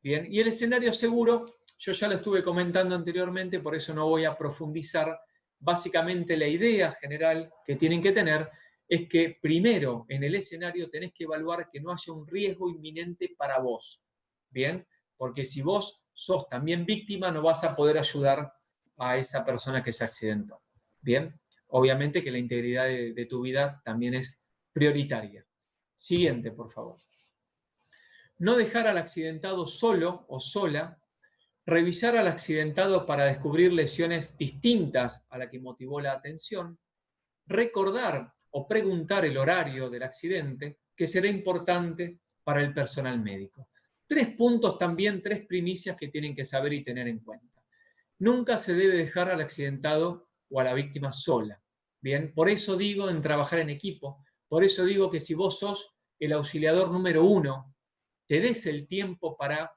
Bien, y el escenario seguro Yo ya lo estuve comentando anteriormente, por eso no voy a profundizar. Básicamente la idea general que tienen que tener es que primero en el escenario tenés que evaluar que no haya un riesgo inminente para vos, ¿bien? Porque si vos sos también víctima, no vas a poder ayudar a esa persona que se accidentó, ¿bien? Obviamente que la integridad de tu vida también es prioritaria. Siguiente, por favor. No dejar al accidentado solo o sola. Revisar al accidentado para descubrir lesiones distintas a la que motivó la atención. Recordar o preguntar el horario del accidente, que será importante para el personal médico. 3 puntos también, 3 primicias que tienen que saber y tener en cuenta. Nunca se debe dejar al accidentado o a la víctima sola. Bien, por eso digo en trabajar en equipo, por eso digo que si vos sos el auxiliador número 1, te des el tiempo para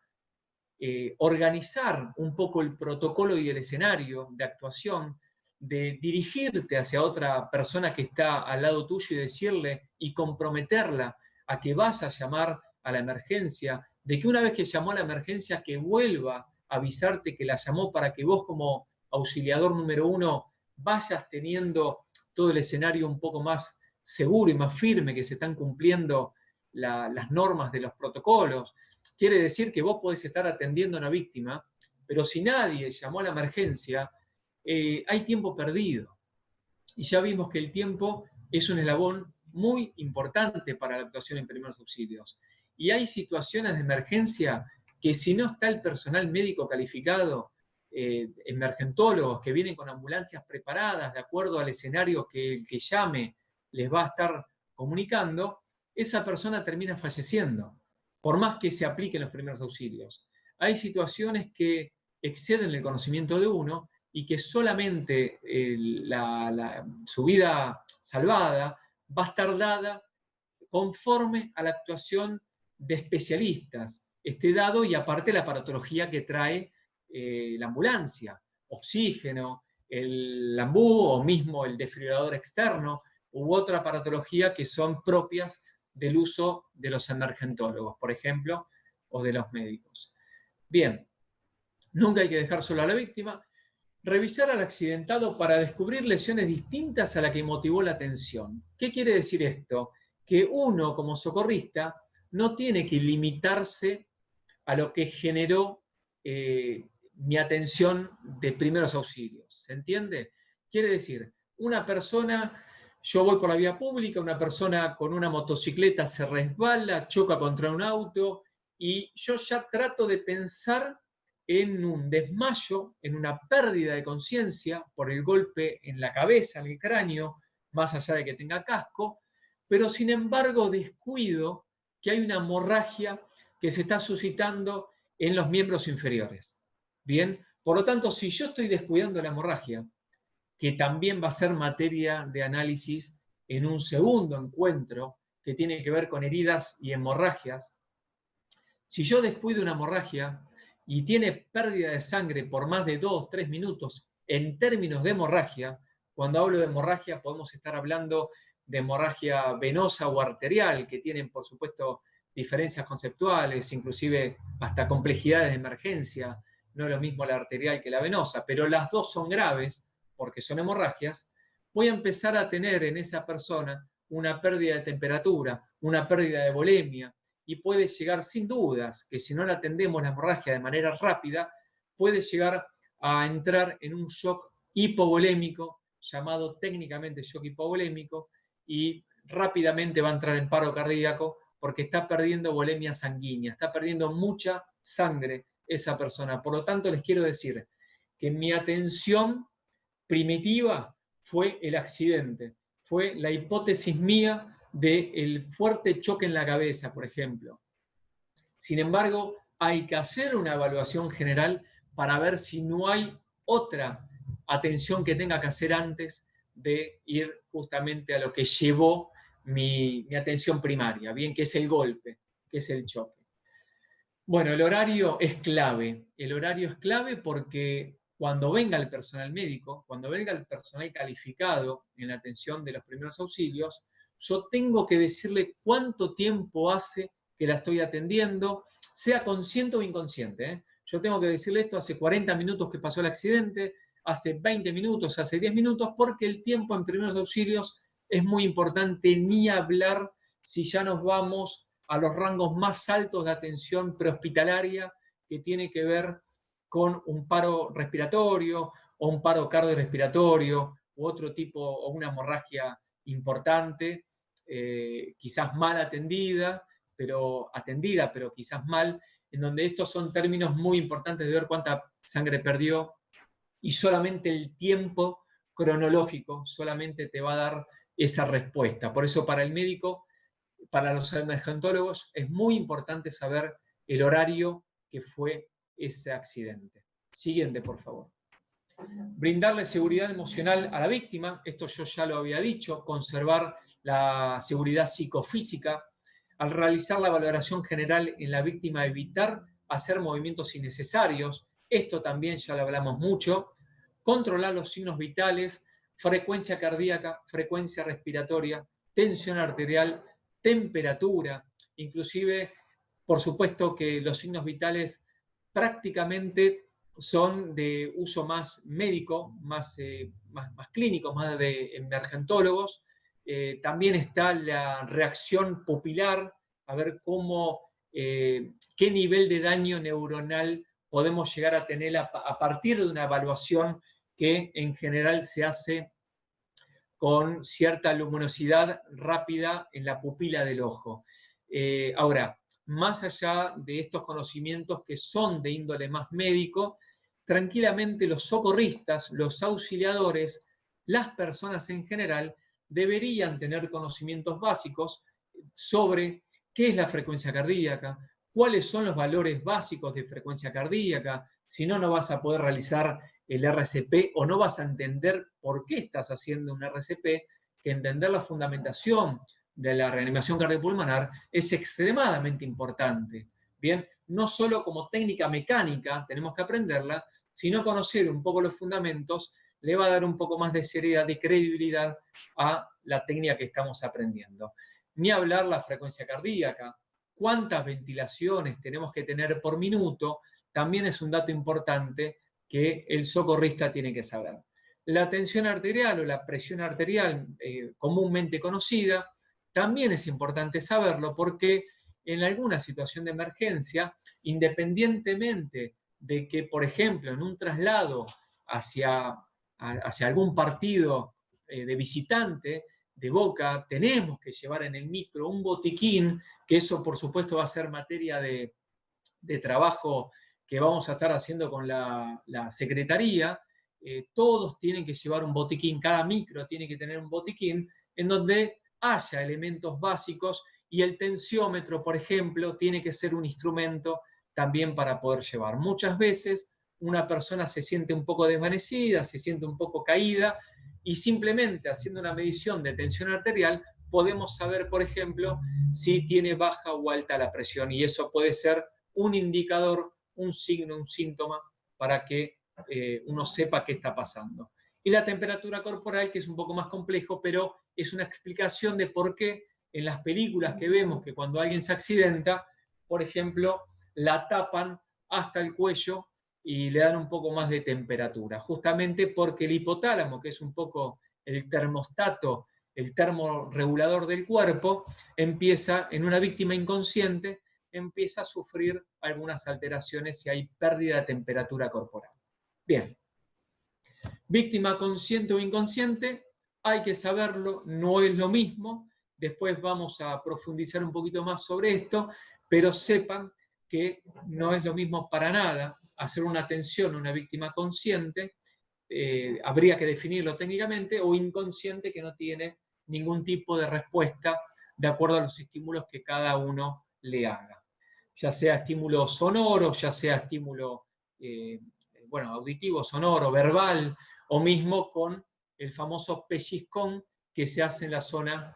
organizar un poco el protocolo y el escenario de actuación, de dirigirte hacia otra persona que está al lado tuyo y decirle y comprometerla a que vas a llamar a la emergencia, de que una vez que llamó a la emergencia que vuelva a avisarte que la llamó para que vos como auxiliador número 1 vayas teniendo todo el escenario un poco más seguro y más firme, que se están cumpliendo las normas de los protocolos. Quiere decir que vos podés estar atendiendo a una víctima, pero si nadie llamó a la emergencia, hay tiempo perdido. Y ya vimos que el tiempo es un eslabón muy importante para la actuación en primeros auxilios. Y hay situaciones de emergencia que si no está el personal médico calificado, emergentólogos que vienen con ambulancias preparadas de acuerdo al escenario que el que llame les va a estar comunicando, esa persona termina falleciendo, por más que se apliquen los primeros auxilios. Hay situaciones que exceden el conocimiento de uno y que solamente su vida salvada va a estar dada conforme a la actuación de especialistas, esté dado y aparte la aparatología que trae la ambulancia, oxígeno, el ambú o mismo el desfibrilador externo u otra aparatología que son propias del uso de los emergentólogos, por ejemplo, o de los médicos. Bien, nunca hay que dejar solo a la víctima. Revisar al accidentado para descubrir lesiones distintas a la que motivó la atención. ¿Qué quiere decir esto? Que uno, como socorrista, no tiene que limitarse a lo que generó mi atención de primeros auxilios. ¿Se entiende? Quiere decir, una persona, yo voy por la vía pública, una persona con una motocicleta se resbala, choca contra un auto y yo ya trato de pensar en un desmayo, en una pérdida de conciencia por el golpe en la cabeza, en el cráneo, más allá de que tenga casco, pero sin embargo descuido que hay una hemorragia que se está suscitando en los miembros inferiores. Bien, por lo tanto, si yo estoy descuidando la hemorragia, que también va a ser materia de análisis en un segundo encuentro que tiene que ver con heridas y hemorragias, si yo descuido una hemorragia y tiene pérdida de sangre por más de 2-3 minutos en términos de hemorragia, cuando hablo de hemorragia podemos estar hablando de hemorragia venosa o arterial, que tienen por supuesto diferencias conceptuales, inclusive hasta complejidades de emergencia, no es lo mismo la arterial que la venosa, pero las dos son graves porque son hemorragias, voy a empezar a tener en esa persona una pérdida de temperatura, una pérdida de volemia, y puede llegar sin dudas que si no la atendemos la hemorragia de manera rápida, puede llegar a entrar en un shock hipovolémico, llamado técnicamente shock hipovolémico, y rápidamente va a entrar en paro cardíaco porque está perdiendo volemia sanguínea, está perdiendo mucha sangre esa persona. Por lo tanto, les quiero decir que mi atención primitiva fue el accidente, fue la hipótesis mía del fuerte choque en la cabeza, por ejemplo. Sin embargo, hay que hacer una evaluación general para ver si no hay otra atención que tenga que hacer antes de ir justamente a lo que llevó mi atención primaria, bien, que es el golpe, que es el choque. Bueno, el horario es clave. El horario es clave porque cuando venga el personal médico, cuando venga el personal calificado en la atención de los primeros auxilios, yo tengo que decirle cuánto tiempo hace que la estoy atendiendo, sea consciente o inconsciente. Yo tengo que decirle esto hace 40 minutos que pasó el accidente, hace 20 minutos, hace 10 minutos, porque el tiempo en primeros auxilios es muy importante, ni hablar si ya nos vamos a los rangos más altos de atención prehospitalaria, que tiene que ver con un paro respiratorio o un paro cardiorrespiratorio u otro tipo, o una hemorragia importante, quizás mal atendida, pero quizás mal, en donde estos son términos muy importantes de ver cuánta sangre perdió, y solamente el tiempo cronológico solamente te va a dar esa respuesta. Por eso para el médico, para los emergentólogos, es muy importante saber el horario que fue ese accidente. Siguiente, por favor. Brindarle seguridad emocional a la víctima, esto yo ya lo había dicho, conservar la seguridad psicofísica. Al realizar la valoración general en la víctima, evitar hacer movimientos innecesarios, esto también ya lo hablamos mucho. Controlar los signos vitales, frecuencia cardíaca, frecuencia respiratoria, tensión arterial, temperatura, inclusive, por supuesto que los signos vitales prácticamente son de uso más médico, más clínico, más de emergentólogos. También está la reacción pupilar, a ver qué nivel de daño neuronal podemos llegar a tener a partir de una evaluación que en general se hace con cierta luminosidad rápida en la pupila del ojo. Ahora, más allá de estos conocimientos que son de índole más médico, tranquilamente los socorristas, los auxiliadores, las personas en general, deberían tener conocimientos básicos sobre qué es la frecuencia cardíaca, cuáles son los valores básicos de frecuencia cardíaca. Si no, no vas a poder realizar el RCP o no vas a entender por qué estás haciendo un RCP, que entender la fundamentación de la reanimación cardiopulmonar es extremadamente importante. Bien, no solo como técnica mecánica tenemos que aprenderla, sino conocer un poco los fundamentos le va a dar un poco más de seriedad y credibilidad a la técnica que estamos aprendiendo. Ni hablar la frecuencia cardíaca, cuántas ventilaciones tenemos que tener por minuto, también es un dato importante que el socorrista tiene que saber. La tensión arterial o la presión arterial comúnmente conocida, también es importante saberlo porque en alguna situación de emergencia, independientemente de que, por ejemplo, en un traslado hacia algún partido de visitante de Boca, tenemos que llevar en el micro un botiquín, que eso por supuesto va a ser materia de trabajo que vamos a estar haciendo con la secretaría. Todos tienen que llevar un botiquín, cada micro tiene que tener un botiquín en donde haya elementos básicos, y el tensiómetro, por ejemplo, tiene que ser un instrumento también para poder llevar. Muchas veces una persona se siente un poco desvanecida, se siente un poco caída, y simplemente haciendo una medición de tensión arterial podemos saber, por ejemplo, si tiene baja o alta la presión, y eso puede ser un indicador, un signo, un síntoma para que uno sepa qué está pasando. Y la temperatura corporal, que es un poco más complejo, pero es una explicación de por qué en las películas que vemos que cuando alguien se accidenta, por ejemplo, la tapan hasta el cuello y le dan un poco más de temperatura, justamente porque el hipotálamo, que es un poco el termostato, el termorregulador del cuerpo, empieza en una víctima inconsciente, empieza a sufrir algunas alteraciones si hay pérdida de temperatura corporal. Bien. Víctima consciente o inconsciente, hay que saberlo, no es lo mismo. Después vamos a profundizar un poquito más sobre esto, pero sepan que no es lo mismo para nada hacer una atención a una víctima consciente, habría que definirlo técnicamente, o inconsciente que no tiene ningún tipo de respuesta de acuerdo a los estímulos que cada uno le haga. Ya sea estímulo sonoro, ya sea estímulo auditivo, sonoro, verbal, o mismo con el famoso pellizcón que se hace en la zona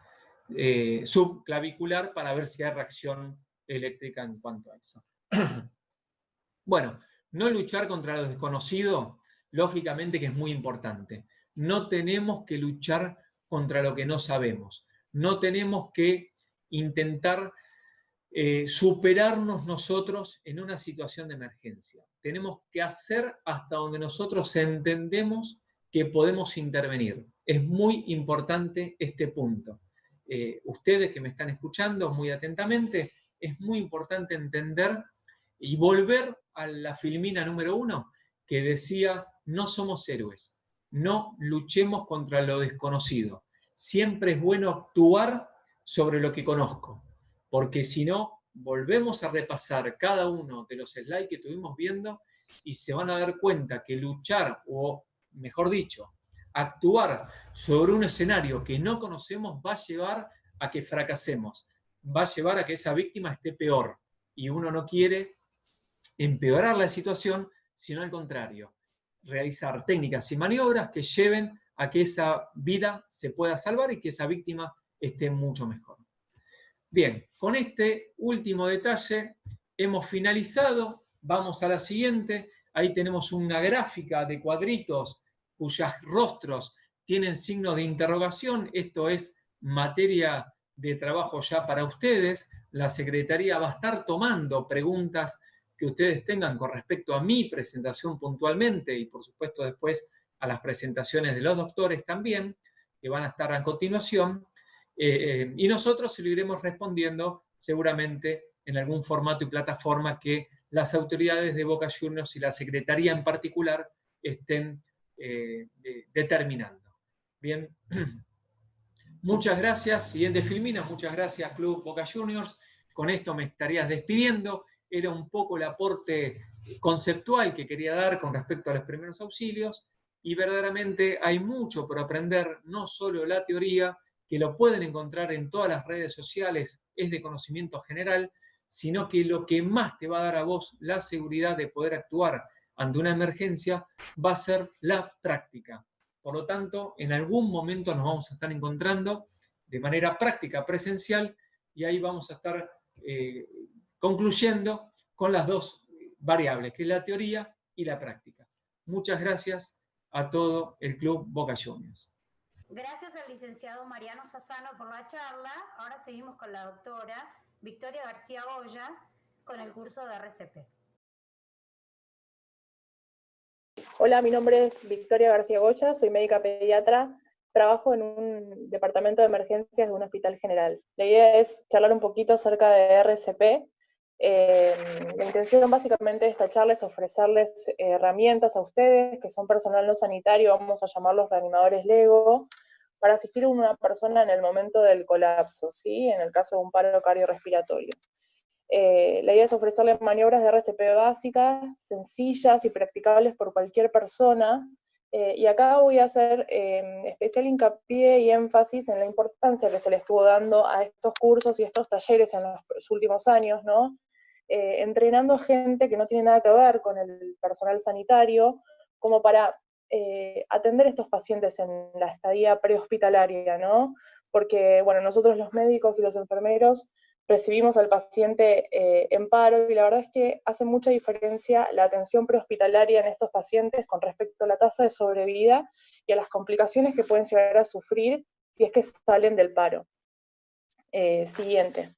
subclavicular para ver si hay reacción eléctrica en cuanto a eso. Bueno, no luchar contra lo desconocido, lógicamente que es muy importante. No tenemos que luchar contra lo que no sabemos. No tenemos que intentar superarnos nosotros en una situación de emergencia. Tenemos que hacer hasta donde nosotros entendemos que podemos intervenir. Es muy importante este punto. Ustedes que me están escuchando muy atentamente, es muy importante entender y volver a la filmina número 1 que decía: no somos héroes, no luchemos contra lo desconocido. Siempre es bueno actuar sobre lo que conozco, porque si no, volvemos a repasar cada uno de los slides que estuvimos viendo y se van a dar cuenta que luchar, o mejor dicho, actuar sobre un escenario que no conocemos va a llevar a que fracasemos, va a llevar a que esa víctima esté peor, y uno no quiere empeorar la situación, sino al contrario, realizar técnicas y maniobras que lleven a que esa vida se pueda salvar y que esa víctima esté mucho mejor. Bien, con este último detalle hemos finalizado. Vamos a la siguiente. Ahí tenemos una gráfica de cuadritos cuyos rostros tienen signos de interrogación. Esto es materia de trabajo ya para ustedes. La Secretaría va a estar tomando preguntas que ustedes tengan con respecto a mi presentación puntualmente y por supuesto después a las presentaciones de los doctores también, que van a estar a continuación. Y nosotros se lo iremos respondiendo seguramente en algún formato y plataforma que las autoridades de Boca Juniors y la Secretaría en particular estén determinando. Bien, muchas gracias. Siguiente filmina, muchas gracias Club Boca Juniors. Con esto me estarías despidiendo. Era un poco el aporte conceptual que quería dar con respecto a los primeros auxilios, y verdaderamente hay mucho por aprender, no solo la teoría, que lo pueden encontrar en todas las redes sociales, es de conocimiento general, sino que lo que más te va a dar a vos la seguridad de poder actuar ante una emergencia va a ser la práctica. Por lo tanto, en algún momento nos vamos a estar encontrando de manera práctica, presencial, y ahí vamos a estar concluyendo con las dos variables, que es la teoría y la práctica. Muchas gracias a todo el Club Boca Juniors. Gracias al licenciado Mariano Sassano por la charla. Ahora seguimos con la doctora Victoria García Goya con el curso de RCP. Hola, mi nombre es Victoria García Goya, soy médica pediatra, trabajo en un departamento de emergencias de un hospital general. La idea es charlar un poquito acerca de RCP. La intención básicamente de esta charla es ofrecerles herramientas a ustedes, que son personal no sanitario, vamos a llamarlos reanimadores LEGO, para asistir a una persona en el momento del colapso, ¿sí? En el caso de un paro cardiorrespiratorio. La idea es ofrecerles maniobras de RCP básicas, sencillas y practicables por cualquier persona, y acá voy a hacer especial hincapié y énfasis en la importancia que se le estuvo dando a estos cursos y estos talleres en los últimos años, ¿no? Entrenando gente que no tiene nada que ver con el personal sanitario, como para atender a estos pacientes en la estadía prehospitalaria, ¿no? Porque, bueno, nosotros los médicos y los enfermeros recibimos al paciente en paro, y la verdad es que hace mucha diferencia la atención prehospitalaria en estos pacientes con respecto a la tasa de sobrevida y a las complicaciones que pueden llegar a sufrir si es que salen del paro. Siguiente.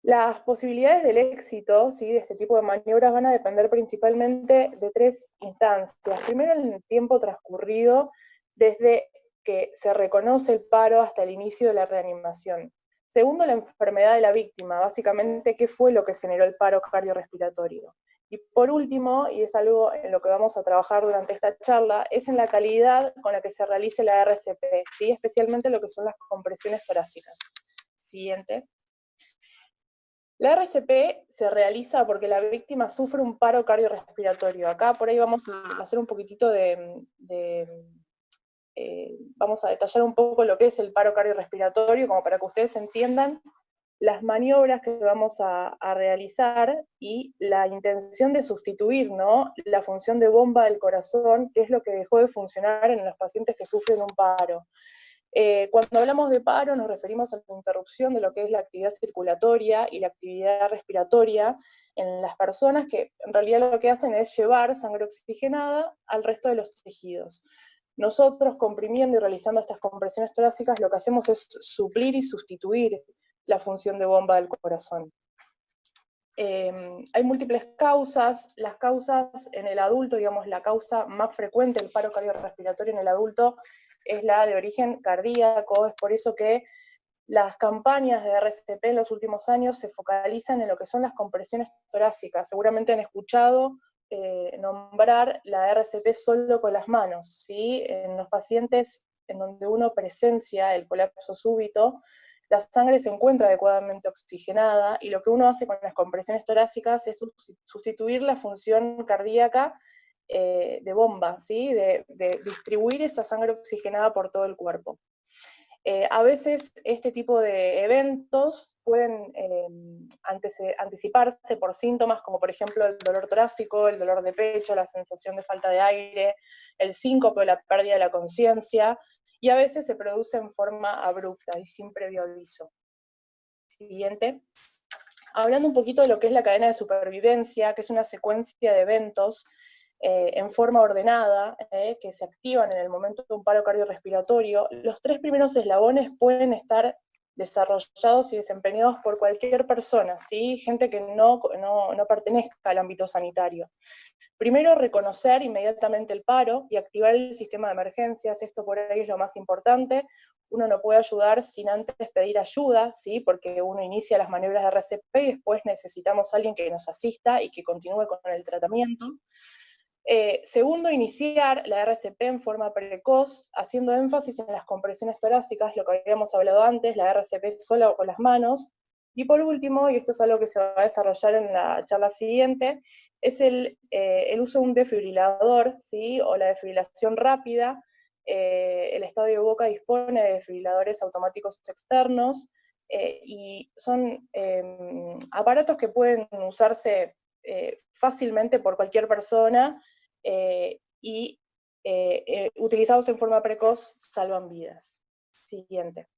Las posibilidades del éxito, ¿sí?, de este tipo de maniobras van a depender principalmente de tres instancias. Primero, en el tiempo transcurrido desde que se reconoce el paro hasta el inicio de la reanimación. Segundo, la enfermedad de la víctima, básicamente qué fue lo que generó el paro cardiorrespiratorio. Y por último, y es algo en lo que vamos a trabajar durante esta charla, es en la calidad con la que se realice la RCP, ¿sí?, especialmente lo que son las compresiones torácicas. Siguiente. La RCP se realiza porque la víctima sufre un paro cardiorrespiratorio. Acá por ahí vamos a hacer un poquitito vamos a detallar un poco lo que es el paro cardiorrespiratorio, como para que ustedes entiendan las maniobras que vamos a realizar y la intención de sustituir, ¿no?, la función de bomba del corazón, que es lo que dejó de funcionar en los pacientes que sufren un paro. Cuando hablamos de paro nos referimos a la interrupción de lo que es la actividad circulatoria y la actividad respiratoria en las personas que en realidad lo que hacen es llevar sangre oxigenada al resto de los tejidos. Nosotros, comprimiendo y realizando estas compresiones torácicas, lo que hacemos es suplir y sustituir la función de bomba del corazón. Hay múltiples causas. Las causas en el adulto, digamos, la causa más frecuente del paro cardiorrespiratorio en el adulto es la de origen cardíaco. Es por eso que las campañas de RCP en los últimos años se focalizan en lo que son las compresiones torácicas. Seguramente han escuchado nombrar la RCP solo con las manos, ¿sí? En los pacientes en donde uno presencia el colapso súbito, la sangre se encuentra adecuadamente oxigenada, y lo que uno hace con las compresiones torácicas es sustituir la función cardíaca de bomba, ¿sí? De distribuir esa sangre oxigenada por todo el cuerpo. A veces este tipo de eventos pueden anticiparse por síntomas como por ejemplo el dolor torácico, el dolor de pecho, la sensación de falta de aire, el síncope o la pérdida de la conciencia, y a veces se produce en forma abrupta y sin previo aviso. Siguiente. Hablando un poquito de lo que es la cadena de supervivencia, que es una secuencia de eventos en forma ordenada, que se activan en el momento de un paro cardiorrespiratorio, los 3 primeros eslabones pueden estar desarrollados y desempeñados por cualquier persona, ¿sí? Gente que no pertenezca al ámbito sanitario. Primero, reconocer inmediatamente el paro y activar el sistema de emergencias. Esto por ahí es lo más importante. Uno no puede ayudar sin antes pedir ayuda, ¿sí? Porque uno inicia las maniobras de RCP y después necesitamos a alguien que nos asista y que continúe con el tratamiento. Segundo, iniciar la RCP en forma precoz, haciendo énfasis en las compresiones torácicas, lo que habíamos hablado antes, la RCP solo con las manos. Y por último, y esto es algo que se va a desarrollar en la charla siguiente, es el uso de un desfibrilador, ¿sí? O la desfibrilación rápida. El Estadio de Boca dispone de desfibriladores automáticos externos, y son aparatos que pueden usarse fácilmente por cualquier persona, y utilizados en forma precoz salvan vidas. Siguiente.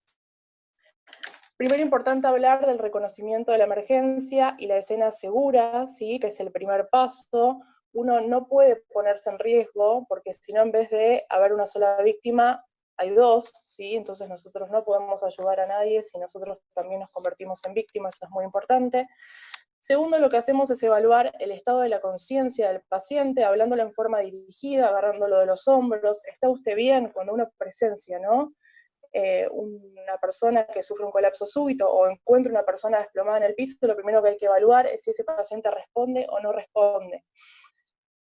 Primero, importante hablar del reconocimiento de la emergencia y la escena segura, ¿sí? Que es el primer paso. Uno no puede ponerse en riesgo, porque si no, en vez de haber una sola víctima, hay 2, ¿sí? Entonces nosotros no podemos ayudar a nadie si nosotros también nos convertimos en víctimas, eso es muy importante. Segundo, lo que hacemos es evaluar el estado de la conciencia del paciente, hablándolo en forma dirigida, agarrándolo de los hombros. ¿Está usted bien? Cuando uno presencia, ¿no? Una persona que sufre un colapso súbito o encuentra una persona desplomada en el piso, lo primero que hay que evaluar es si ese paciente responde o no responde.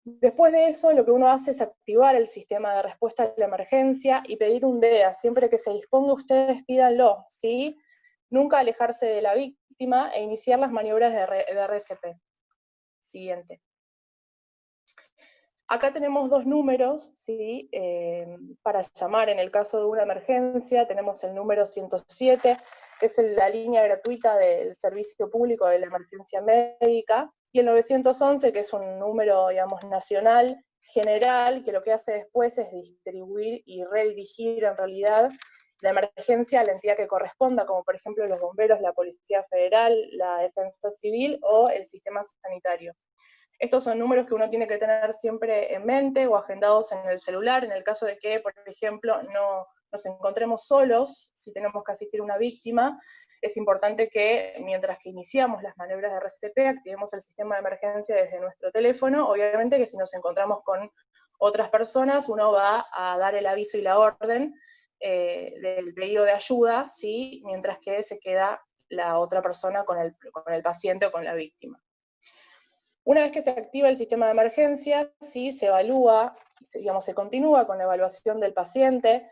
Después de eso, lo que uno hace es activar el sistema de respuesta a la emergencia y pedir un DEA. Siempre que se disponga, ustedes pídanlo, ¿sí? Nunca alejarse de la víctima e iniciar las maniobras de RCP. Siguiente. Acá tenemos 2 números, ¿sí? Para llamar en el caso de una emergencia. Tenemos el número 107, que es la línea gratuita del servicio público de la emergencia médica, y el 911, que es un número, digamos, nacional, general, que lo que hace después es distribuir y redirigir en realidad la emergencia a la entidad que corresponda, como por ejemplo los bomberos, la Policía Federal, la Defensa Civil o el sistema sanitario. Estos son números que uno tiene que tener siempre en mente o agendados en el celular, en el caso de que, por ejemplo, no nos encontremos solos, si tenemos que asistir a una víctima. Es importante que mientras que iniciamos las maniobras de RCP, activemos el sistema de emergencia desde nuestro teléfono. Obviamente que si nos encontramos con otras personas, uno va a dar el aviso y la orden del pedido de ayuda, ¿sí? Mientras que se queda la otra persona con el paciente o con la víctima. Una vez que se activa el sistema de emergencia, ¿sí? Se evalúa, digamos, se continúa con la evaluación del paciente.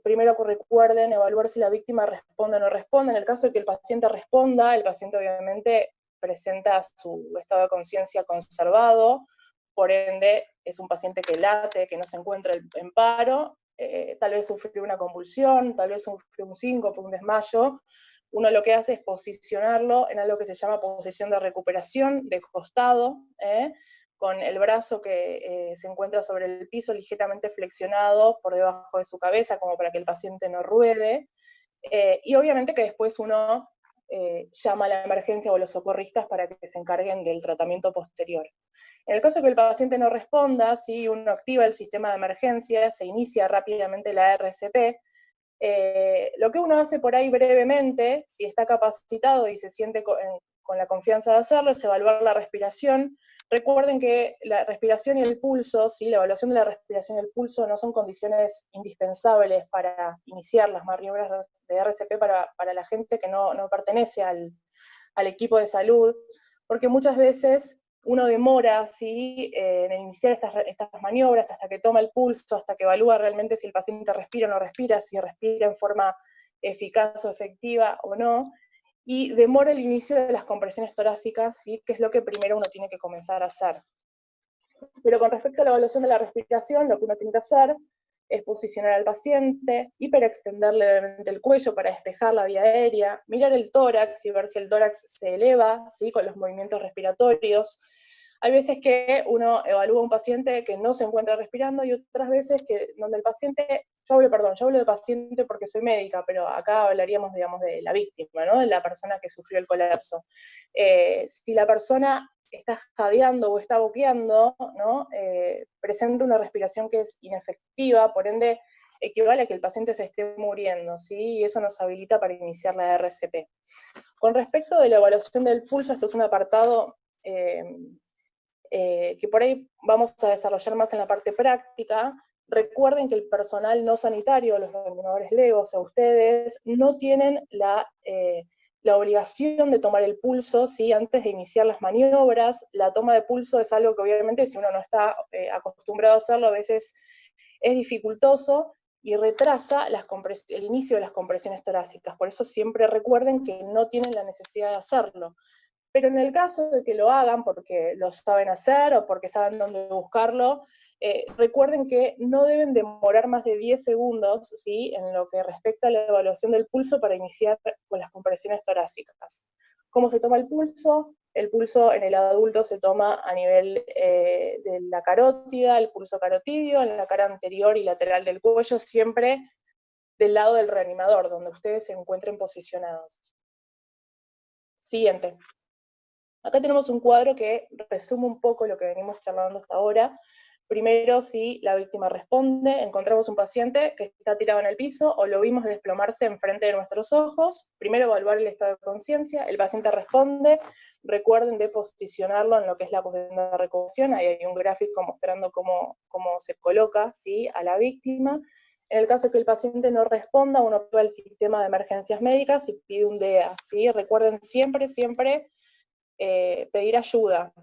Primero recuerden evaluar si la víctima responde o no responde. En el caso de que el paciente responda, el paciente obviamente presenta su estado de conciencia conservado, por ende es un paciente que late, que no se encuentra en paro, tal vez sufrió una convulsión, tal vez sufrió un síncope, un desmayo. Uno lo que hace es posicionarlo en algo que se llama posición de recuperación, de costado, con el brazo que se encuentra sobre el piso ligeramente flexionado por debajo de su cabeza, como para que el paciente no ruede, y obviamente que después uno llama a la emergencia o a los socorristas para que se encarguen del tratamiento posterior. En el caso de que el paciente no responda, si uno activa el sistema de emergencia, se inicia rápidamente la RCP, Lo que uno hace por ahí brevemente, si está capacitado y se siente con la confianza de hacerlo, es evaluar la respiración. Recuerden que la respiración y el pulso, ¿sí? La evaluación de la respiración y el pulso no son condiciones indispensables para iniciar las maniobras de RCP para la gente que no pertenece al equipo de salud, porque muchas veces uno demora, ¿sí? En iniciar estas maniobras hasta que toma el pulso, hasta que evalúa realmente si el paciente respira o no respira, si respira en forma eficaz o efectiva o no, y demora el inicio de las compresiones torácicas, ¿sí? Que es lo que primero uno tiene que comenzar a hacer. Pero con respecto a la evaluación de la respiración, lo que uno tiene que hacer es posicionar al paciente, hiperextender levemente el cuello para despejar la vía aérea, mirar el tórax y ver si el tórax se eleva, ¿sí? Con los movimientos respiratorios. Hay veces que uno evalúa a un paciente que no se encuentra respirando y otras veces que donde el paciente, yo hablo de paciente porque soy médica, pero acá hablaríamos, digamos, de la víctima, ¿no? De la persona que sufrió el colapso. Si la persona está jadeando o está boqueando, ¿no? Presenta una respiración que es inefectiva, por ende equivale a que el paciente se esté muriendo, ¿sí? Y eso nos habilita para iniciar la RCP. Con respecto de la evaluación del pulso, esto es un apartado que por ahí vamos a desarrollar más en la parte práctica. Recuerden que el personal no sanitario, los coordinadores legos, o ustedes, no tienen la obligación de tomar el pulso, ¿sí? Antes de iniciar las maniobras. La toma de pulso es algo que obviamente si uno no está acostumbrado a hacerlo, a veces es dificultoso y retrasa el inicio de las compresiones torácicas. Por eso siempre recuerden que no tienen la necesidad de hacerlo. Pero en el caso de que lo hagan porque lo saben hacer o porque saben dónde buscarlo, recuerden que no deben demorar más de 10 segundos, ¿sí? En lo que respecta a la evaluación del pulso para iniciar con las compresiones torácicas. ¿Cómo se toma el pulso? El pulso en el adulto se toma a nivel de la carótida, el pulso carotidio, en la cara anterior y lateral del cuello, siempre del lado del reanimador, donde ustedes se encuentren posicionados. Siguiente. Acá tenemos un cuadro que resume un poco lo que venimos charlando hasta ahora. Primero, si la víctima responde, encontramos un paciente que está tirado en el piso o lo vimos desplomarse enfrente de nuestros ojos. Primero, evaluar el estado de conciencia. El paciente responde. Recuerden de posicionarlo en lo que es la posición de recuperación. Ahí hay un gráfico mostrando cómo se coloca, ¿sí? A la víctima. En el caso de que el paciente no responda, uno activa el sistema de emergencias médicas y pide un DEA, ¿sí? Recuerden siempre pedir ayuda.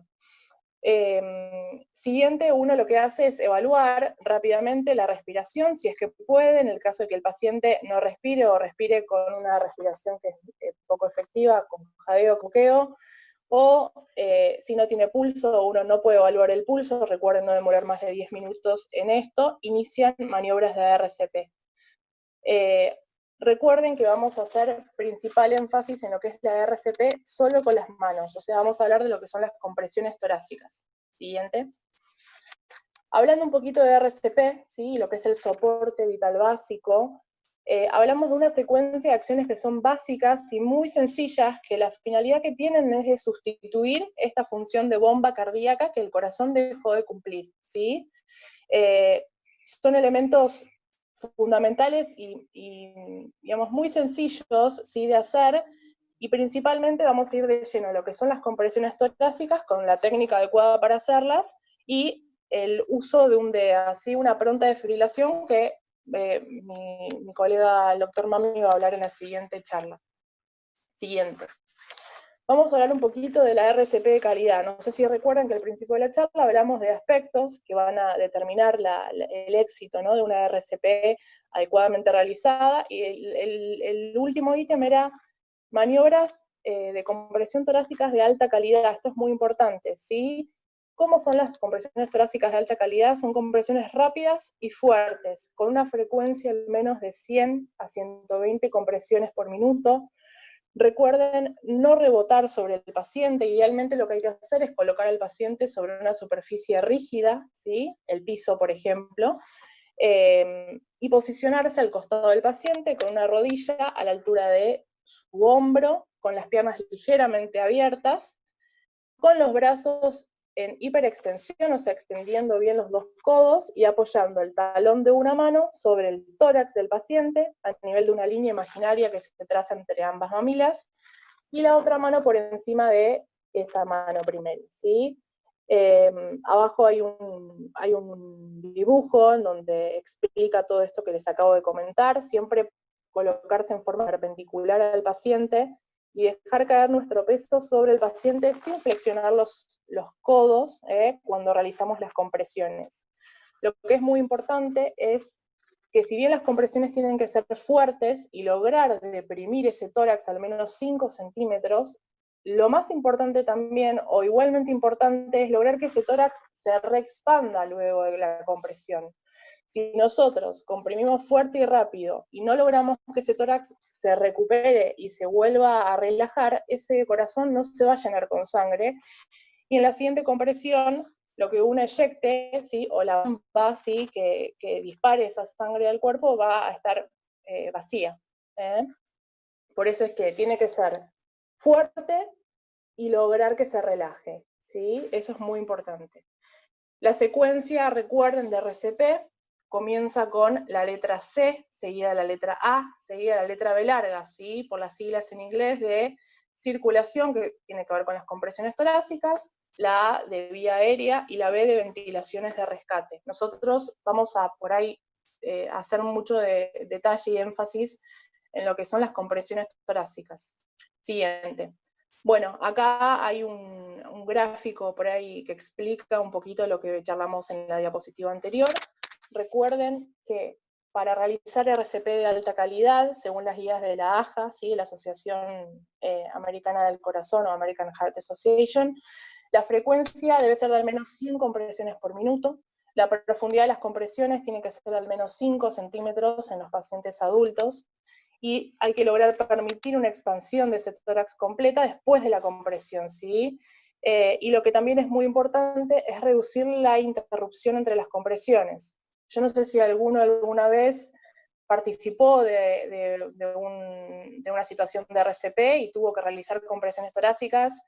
Siguiente, uno lo que hace es evaluar rápidamente la respiración, si es que puede, en el caso de que el paciente no respire o respire con una respiración que es poco efectiva, con jadeo, coqueo, o si no tiene pulso, uno no puede evaluar el pulso, recuerden no demorar más de 10 minutos en esto, inician maniobras de RCP. Recuerden que vamos a hacer principal énfasis en lo que es la RCP solo con las manos, o sea, vamos a hablar de lo que son las compresiones torácicas. Siguiente. Hablando un poquito de RCP, ¿sí? Lo que es el soporte vital básico, hablamos de una secuencia de acciones que son básicas y muy sencillas, que la finalidad que tienen es de sustituir esta función de bomba cardíaca que el corazón dejó de cumplir, ¿sí? Son elementos fundamentales y digamos, muy sencillos, ¿sí? De hacer, y principalmente vamos a ir de lleno a lo que son las compresiones torácicas, con la técnica adecuada para hacerlas, y el uso de un DEA, ¿sí? Una pronta desfibrilación que mi colega el doctor Mami va a hablar en la siguiente charla. Siguiente. Vamos a hablar un poquito de la RCP de calidad. No sé si recuerdan que al principio de la charla hablamos de aspectos que van a determinar el éxito, ¿no? De una RCP adecuadamente realizada, y el último ítem era maniobras de compresión torácicas de alta calidad. Esto es muy importante, ¿sí? ¿Cómo son las compresiones torácicas de alta calidad? Son compresiones rápidas y fuertes, con una frecuencia al menos de 100 a 120 compresiones por minuto. Recuerden no rebotar sobre el paciente. Idealmente lo que hay que hacer es colocar al paciente sobre una superficie rígida, ¿sí? El piso, por ejemplo, y posicionarse al costado del paciente con una rodilla a la altura de su hombro, con las piernas ligeramente abiertas, con los brazos en hiperextensión, o sea, extendiendo bien los dos codos y apoyando el talón de una mano sobre el tórax del paciente a nivel de una línea imaginaria que se traza entre ambas mamilas, y la otra mano por encima de esa mano primera, ¿sí? Abajo hay un dibujo en donde explica todo esto que les acabo de comentar, siempre colocarse en forma perpendicular al paciente y dejar caer nuestro peso sobre el paciente sin flexionar los codos cuando realizamos las compresiones. Lo que es muy importante es que si bien las compresiones tienen que ser fuertes y lograr deprimir ese tórax al menos 5 centímetros, lo más importante también, o igualmente importante, es lograr que ese tórax se reexpanda luego de la compresión. Si nosotros comprimimos fuerte y rápido y no logramos que ese tórax se recupere y se vuelva a relajar, ese corazón no se va a llenar con sangre, y en la siguiente compresión, lo que uno eyecte, ¿sí? O la bomba, ¿sí? que dispare esa sangre al cuerpo, va a estar vacía. Por eso es que tiene que ser fuerte y lograr que se relaje, ¿sí? Eso es muy importante. La secuencia, recuerden, de RCP, comienza con la letra C, seguida de la letra A, seguida de la letra B larga, ¿sí? Por las siglas en inglés de circulación, que tiene que ver con las compresiones torácicas, la A de vía aérea y la B de ventilaciones de rescate. Nosotros vamos a por ahí hacer mucho de detalle y énfasis en lo que son las compresiones torácicas. Siguiente. Bueno, acá hay un gráfico por ahí que explica un poquito lo que charlamos en la diapositiva anterior. Recuerden que para realizar RCP de alta calidad, según las guías de la AHA, ¿sí? La Asociación Americana del Corazón o American Heart Association, la frecuencia debe ser de al menos 100 compresiones por minuto, la profundidad de las compresiones tiene que ser de al menos 5 centímetros en los pacientes adultos, y hay que lograr permitir una expansión de ese tórax completa después de la compresión, ¿sí? Y lo que también es muy importante es reducir la interrupción entre las compresiones. Yo no sé si alguno alguna vez participó de una situación de RCP y tuvo que realizar compresiones torácicas,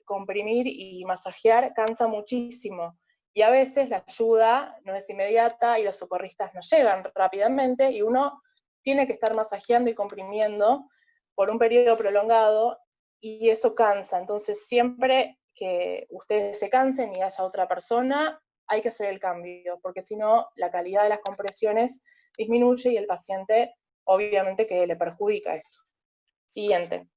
comprimir y masajear cansa muchísimo. Y a veces la ayuda no es inmediata y los socorristas no llegan rápidamente y uno tiene que estar masajeando y comprimiendo por un periodo prolongado y eso cansa. Entonces siempre que ustedes se cansen y haya otra persona, hay que hacer el cambio, porque si no, la calidad de las compresiones disminuye y el paciente, obviamente, que le perjudica esto. Siguiente.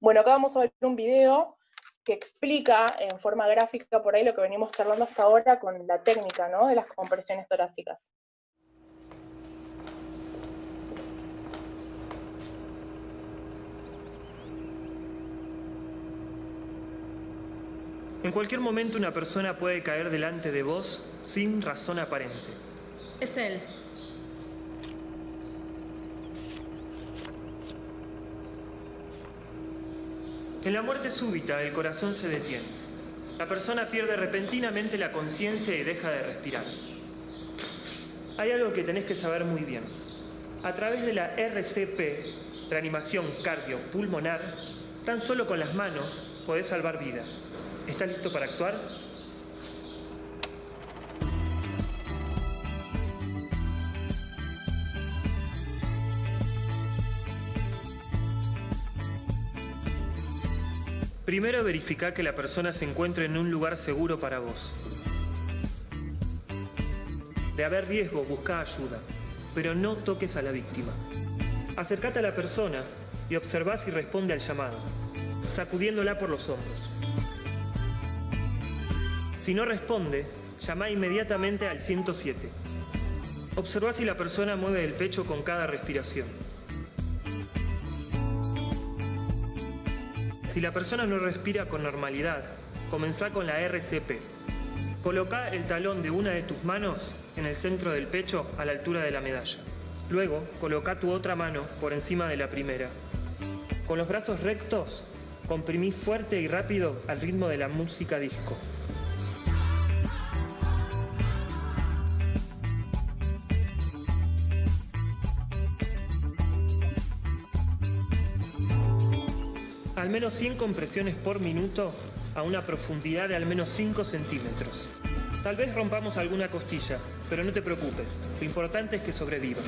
Bueno, acá vamos a ver un video que explica en forma gráfica por ahí lo que venimos charlando hasta ahora con la técnica, ¿no? De las compresiones torácicas. En cualquier momento una persona puede caer delante de vos sin razón aparente. Es él. En la muerte súbita, el corazón se detiene. La persona pierde repentinamente la conciencia y deja de respirar. Hay algo que tenés que saber muy bien. A través de la RCP, reanimación cardiopulmonar, tan solo con las manos podés salvar vidas. ¿Estás listo para actuar? Primero verifica que la persona se encuentre en un lugar seguro para vos. De haber riesgo, busca ayuda, pero no toques a la víctima. Acércate a la persona y observá si responde al llamado, sacudiéndola por los hombros. Si no responde, llama inmediatamente al 107. Observá si la persona mueve el pecho con cada respiración. Si la persona no respira con normalidad, comenzá con la RCP. Colocá el talón de una de tus manos en el centro del pecho a la altura de la medalla. Luego, colocá tu otra mano por encima de la primera. Con los brazos rectos, comprimí fuerte y rápido al ritmo de la música disco. Al menos 100 compresiones por minuto a una profundidad de al menos 5 centímetros. Tal vez rompamos alguna costilla, pero no te preocupes, lo importante es que sobreviva.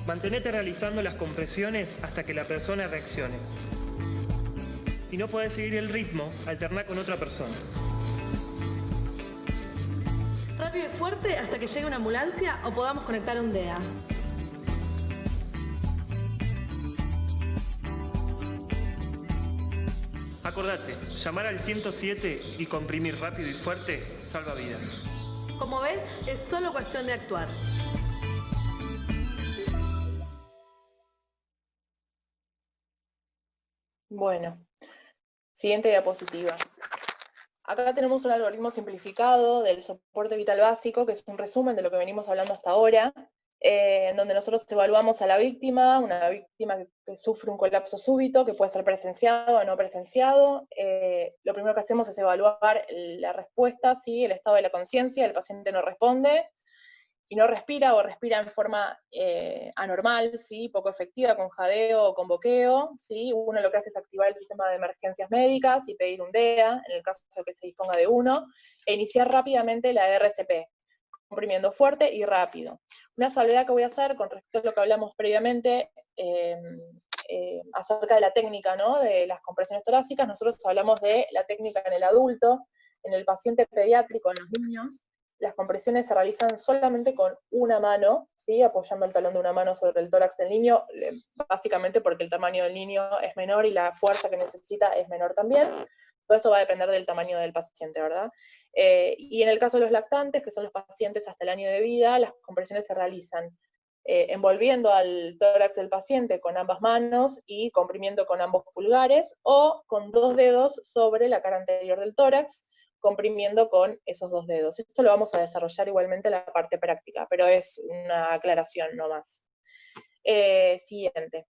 Mantenete realizando las compresiones hasta que la persona reaccione. Si no podés seguir el ritmo, alterná con otra persona. Rápido y fuerte hasta que llegue una ambulancia o podamos conectar a un DEA. Acordate, llamar al 107 y comprimir rápido y fuerte salva vidas. Como ves, es solo cuestión de actuar. Bueno, siguiente diapositiva. Acá tenemos un algoritmo simplificado del soporte vital básico, que es un resumen de lo que venimos hablando hasta ahora, en donde nosotros evaluamos a la víctima, una víctima que sufre un colapso súbito, que puede ser presenciado o no presenciado. Lo primero que hacemos es evaluar la respuesta, ¿sí? El estado de la conciencia, el paciente no responde, y no respira o respira en forma anormal, ¿sí? Poco efectiva, con jadeo o con boqueo, ¿sí? Uno lo que hace es activar el sistema de emergencias médicas y pedir un DEA, en el caso de que se disponga de uno, e iniciar rápidamente la RCP, comprimiendo fuerte y rápido. Una salvedad que voy a hacer con respecto a lo que hablamos previamente acerca de la técnica, ¿no? De las compresiones torácicas. Nosotros hablamos de la técnica en el adulto, en el paciente pediátrico, en los niños. Las compresiones se realizan solamente con una mano, ¿sí? Apoyando el talón de una mano sobre el tórax del niño, básicamente porque el tamaño del niño es menor y la fuerza que necesita es menor también. Todo esto va a depender del tamaño del paciente, ¿verdad? Y en el caso de los lactantes, que son los pacientes hasta el año de vida, las compresiones se realizan envolviendo al tórax del paciente con ambas manos y comprimiendo con ambos pulgares, o con 2 dedos sobre la cara anterior del tórax, comprimiendo con esos 2 dedos. Esto lo vamos a desarrollar igualmente en la parte práctica, pero es una aclaración nomás. Siguiente.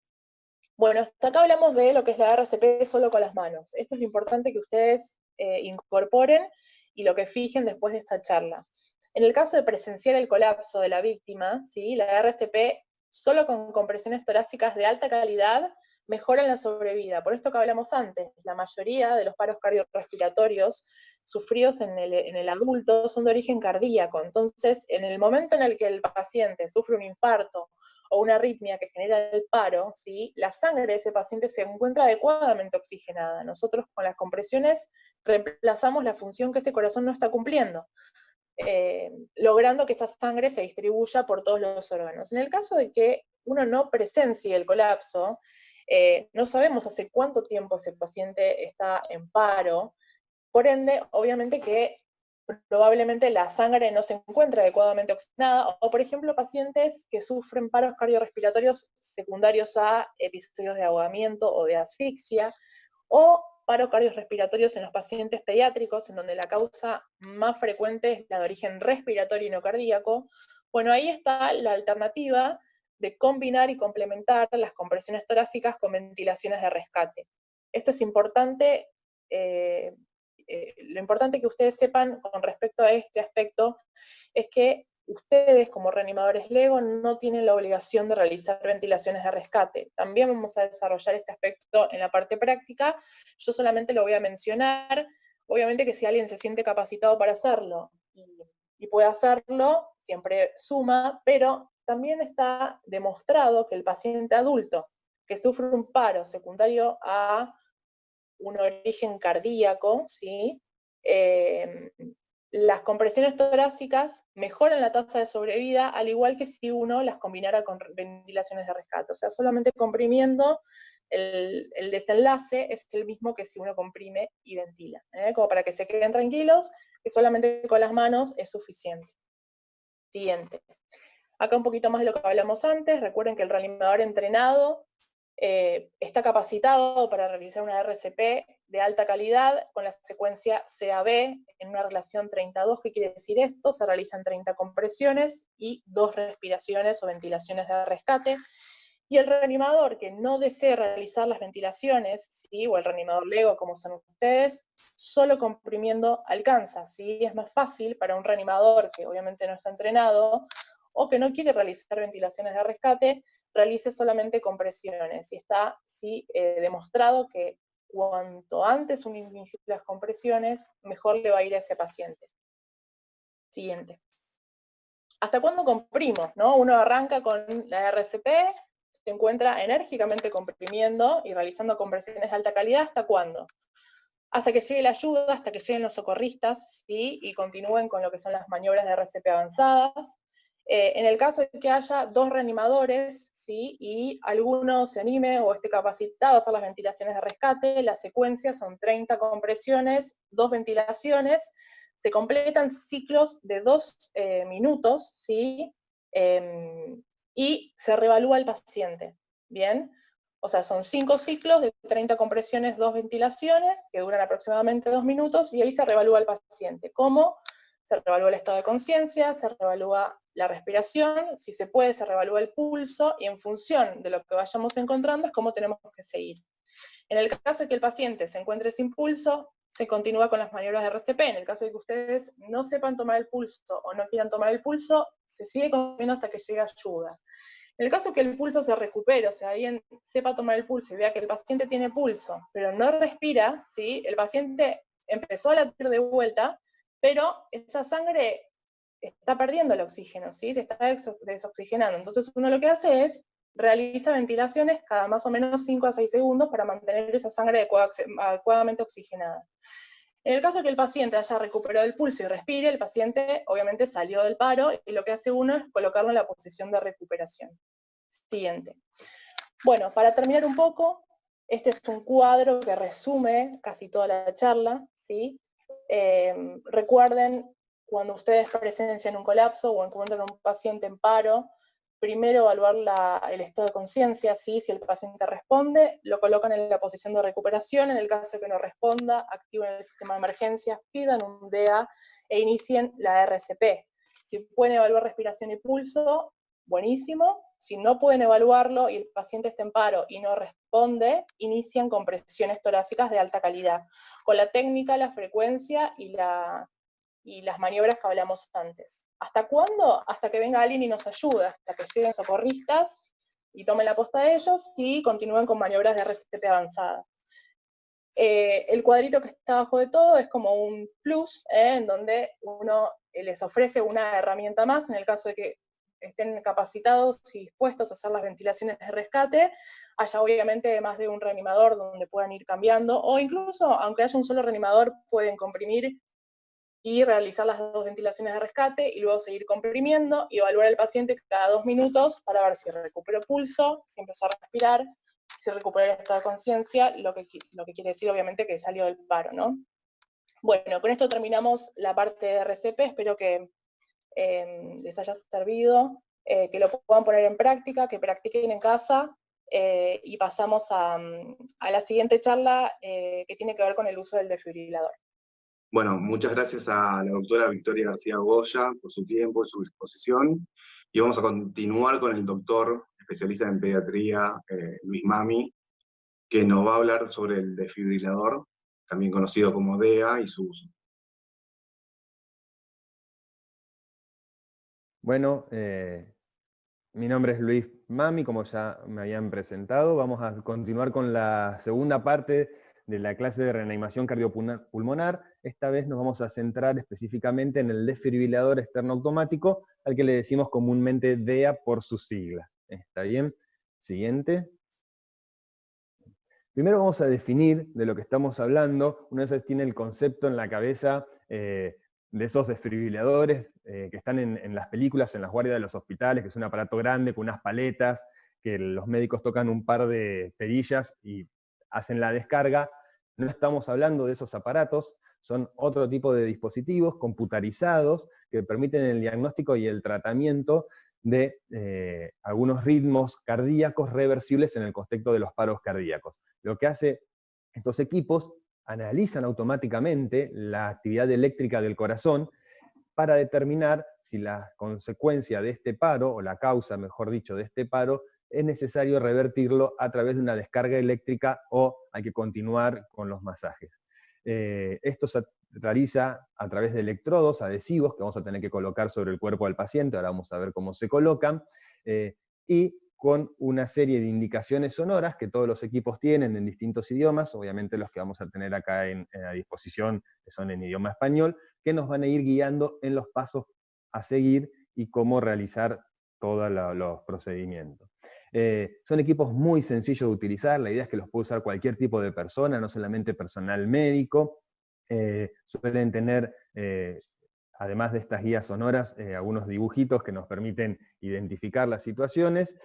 Bueno, hasta acá hablamos de lo que es la RCP solo con las manos. Esto es lo importante que ustedes incorporen y lo que fijen después de esta charla. En el caso de presenciar el colapso de la víctima, ¿sí? La RCP solo con compresiones torácicas de alta calidad mejoran la sobrevida. Por esto que hablamos antes, la mayoría de los paros cardiorrespiratorios sufridos en el adulto son de origen cardíaco. Entonces, en el momento en el que el paciente sufre un infarto o una arritmia que genera el paro, ¿sí? La sangre de ese paciente se encuentra adecuadamente oxigenada. Nosotros con las compresiones reemplazamos la función que ese corazón no está cumpliendo, logrando que esa sangre se distribuya por todos los órganos. En el caso de que uno no presencie el colapso, no sabemos hace cuánto tiempo ese paciente está en paro, por ende, obviamente que probablemente la sangre no se encuentra adecuadamente oxigenada, o por ejemplo pacientes que sufren paros cardiorrespiratorios secundarios a episodios de ahogamiento o de asfixia, o paros cardiorrespiratorios en los pacientes pediátricos, en donde la causa más frecuente es la de origen respiratorio y no cardíaco. Bueno, ahí está la alternativa de combinar y complementar las compresiones torácicas con ventilaciones de rescate. Esto es importante. Lo importante que ustedes sepan con respecto a este aspecto es que ustedes como reanimadores LEGO no tienen la obligación de realizar ventilaciones de rescate. También vamos a desarrollar este aspecto en la parte práctica. Yo solamente lo voy a mencionar. Obviamente que si alguien se siente capacitado para hacerlo y puede hacerlo, siempre suma, pero también está demostrado que el paciente adulto que sufre un paro secundario a un origen cardíaco, ¿sí? Las compresiones torácicas mejoran la tasa de sobrevida, al igual que si uno las combinara con ventilaciones de rescate. O sea, solamente comprimiendo el desenlace es el mismo que si uno comprime y ventila, como para que se queden tranquilos, que solamente con las manos es suficiente. Siguiente. Acá un poquito más de lo que hablamos antes. Recuerden que el reanimador entrenado está capacitado para realizar una RCP de alta calidad con la secuencia CAB en una relación 30-2. ¿Qué quiere decir esto? Se realizan 30 compresiones y 2 respiraciones o ventilaciones de rescate. Y el reanimador que no desee realizar las ventilaciones, ¿sí? O el reanimador LEGO, como son ustedes, solo comprimiendo alcanza, ¿sí? Es más fácil para un reanimador que obviamente no está entrenado o que no quiere realizar ventilaciones de rescate, realice solamente compresiones. Y está demostrado que cuanto antes uno inicie las compresiones, mejor le va a ir a ese paciente. Siguiente. ¿Hasta cuándo comprimo? ¿No? Uno arranca con la RCP, se encuentra enérgicamente comprimiendo y realizando compresiones de alta calidad. ¿Hasta cuándo? Hasta que llegue la ayuda, hasta que lleguen los socorristas, ¿sí? Y continúen con lo que son las maniobras de RCP avanzadas. En el caso de que haya 2 reanimadores, ¿sí? Y alguno se anime o esté capacitado a hacer las ventilaciones de rescate, la secuencia son 30 compresiones, 2 ventilaciones, se completan ciclos de 2 minutos, ¿sí? Y se reevalúa el paciente, ¿bien? O sea, son 5 ciclos de 30 compresiones, 2 ventilaciones, que duran aproximadamente 2 minutos, y ahí se reevalúa el paciente. ¿Cómo? Se reevalúa el estado de conciencia, se reevalúa la respiración, si se puede se reevalúa el pulso, y en función de lo que vayamos encontrando es cómo tenemos que seguir. En el caso de que el paciente se encuentre sin pulso, se continúa con las maniobras de RCP. En el caso de que ustedes no sepan tomar el pulso o no quieran tomar el pulso, se sigue comiendo hasta que llegue ayuda. En el caso que el pulso se recupere, o sea, alguien sepa tomar el pulso y vea que el paciente tiene pulso, pero no respira, ¿sí? El paciente empezó a latir de vuelta, pero esa sangre está perdiendo el oxígeno, ¿sí? Se está desoxigenando. Entonces uno lo que hace es realiza ventilaciones cada más o menos 5 a 6 segundos para mantener esa sangre adecuadamente oxigenada. En el caso de que el paciente haya recuperado el pulso y respire, el paciente obviamente salió del paro y lo que hace uno es colocarlo en la posición de recuperación. Siguiente. Bueno, para terminar un poco, este es un cuadro que resume casi toda la charla, ¿sí? Recuerden, cuando ustedes presencian un colapso o encuentran un paciente en paro, primero evaluar el estado de conciencia, ¿sí? Si el paciente responde, lo colocan en la posición de recuperación. En el caso de que no responda, activen el sistema de emergencias, pidan un DEA e inicien la RCP. Si pueden evaluar respiración y pulso, buenísimo. Si no pueden evaluarlo y el paciente está en paro y no responde, inician compresiones torácicas de alta calidad, con la técnica, la frecuencia y las maniobras que hablamos antes. ¿Hasta cuándo? Hasta que venga alguien y nos ayude, hasta que lleguen socorristas y tomen la posta de ellos y continúen con maniobras de RCP avanzada. El cuadrito que está abajo de todo es como un plus, en donde uno les ofrece una herramienta más, en el caso de que estén capacitados y dispuestos a hacer las ventilaciones de rescate, haya obviamente más de un reanimador donde puedan ir cambiando, o incluso, aunque haya un solo reanimador, pueden comprimir y realizar las 2 ventilaciones de rescate, y luego seguir comprimiendo, y evaluar al paciente cada 2 minutos para ver si recuperó pulso, si empezó a respirar, si recuperó el estado de conciencia, lo que quiere decir obviamente que salió del paro, ¿no? Bueno, con esto terminamos la parte de RCP, espero que les haya servido, que lo puedan poner en práctica, que practiquen en casa, y pasamos a la siguiente charla que tiene que ver con el uso del desfibrilador. Bueno, muchas gracias a la doctora Victoria García Goya por su tiempo y su disposición, y vamos a continuar con el doctor especialista en pediatría, Luis Mami, que nos va a hablar sobre el desfibrilador, también conocido como DEA, y su uso. Bueno, mi nombre es Luis Mami, como ya me habían presentado. Vamos a continuar con la segunda parte de la clase de reanimación cardiopulmonar. Esta vez nos vamos a centrar específicamente en el desfibrilador externo automático, al que le decimos comúnmente DEA por sus siglas. ¿Está bien? Siguiente. Primero vamos a definir de lo que estamos hablando. Una vez tiene el concepto en la cabeza de esos desfibriladores que están en las películas, en las guardias de los hospitales, que es un aparato grande con unas paletas, que los médicos tocan un par de perillas y hacen la descarga. No estamos hablando de esos aparatos, son otro tipo de dispositivos computarizados que permiten el diagnóstico y el tratamiento de algunos ritmos cardíacos reversibles en el contexto de los paros cardíacos. Lo que hace estos equipos, analizan automáticamente la actividad eléctrica del corazón para determinar si la consecuencia de este paro, o la causa, mejor dicho, de este paro, es necesario revertirlo a través de una descarga eléctrica o hay que continuar con los masajes. Esto se realiza a través de electrodos adhesivos que vamos a tener que colocar sobre el cuerpo del paciente, ahora vamos a ver cómo se colocan, y con una serie de indicaciones sonoras que todos los equipos tienen en distintos idiomas, obviamente los que vamos a tener acá a disposición son en idioma español, que nos van a ir guiando en los pasos a seguir y cómo realizar todos los procedimientos. Son equipos muy sencillos de utilizar, la idea es que los puede usar cualquier tipo de persona, no solamente personal médico. Suelen tener, además de estas guías sonoras, algunos dibujitos que nos permiten identificar las situaciones,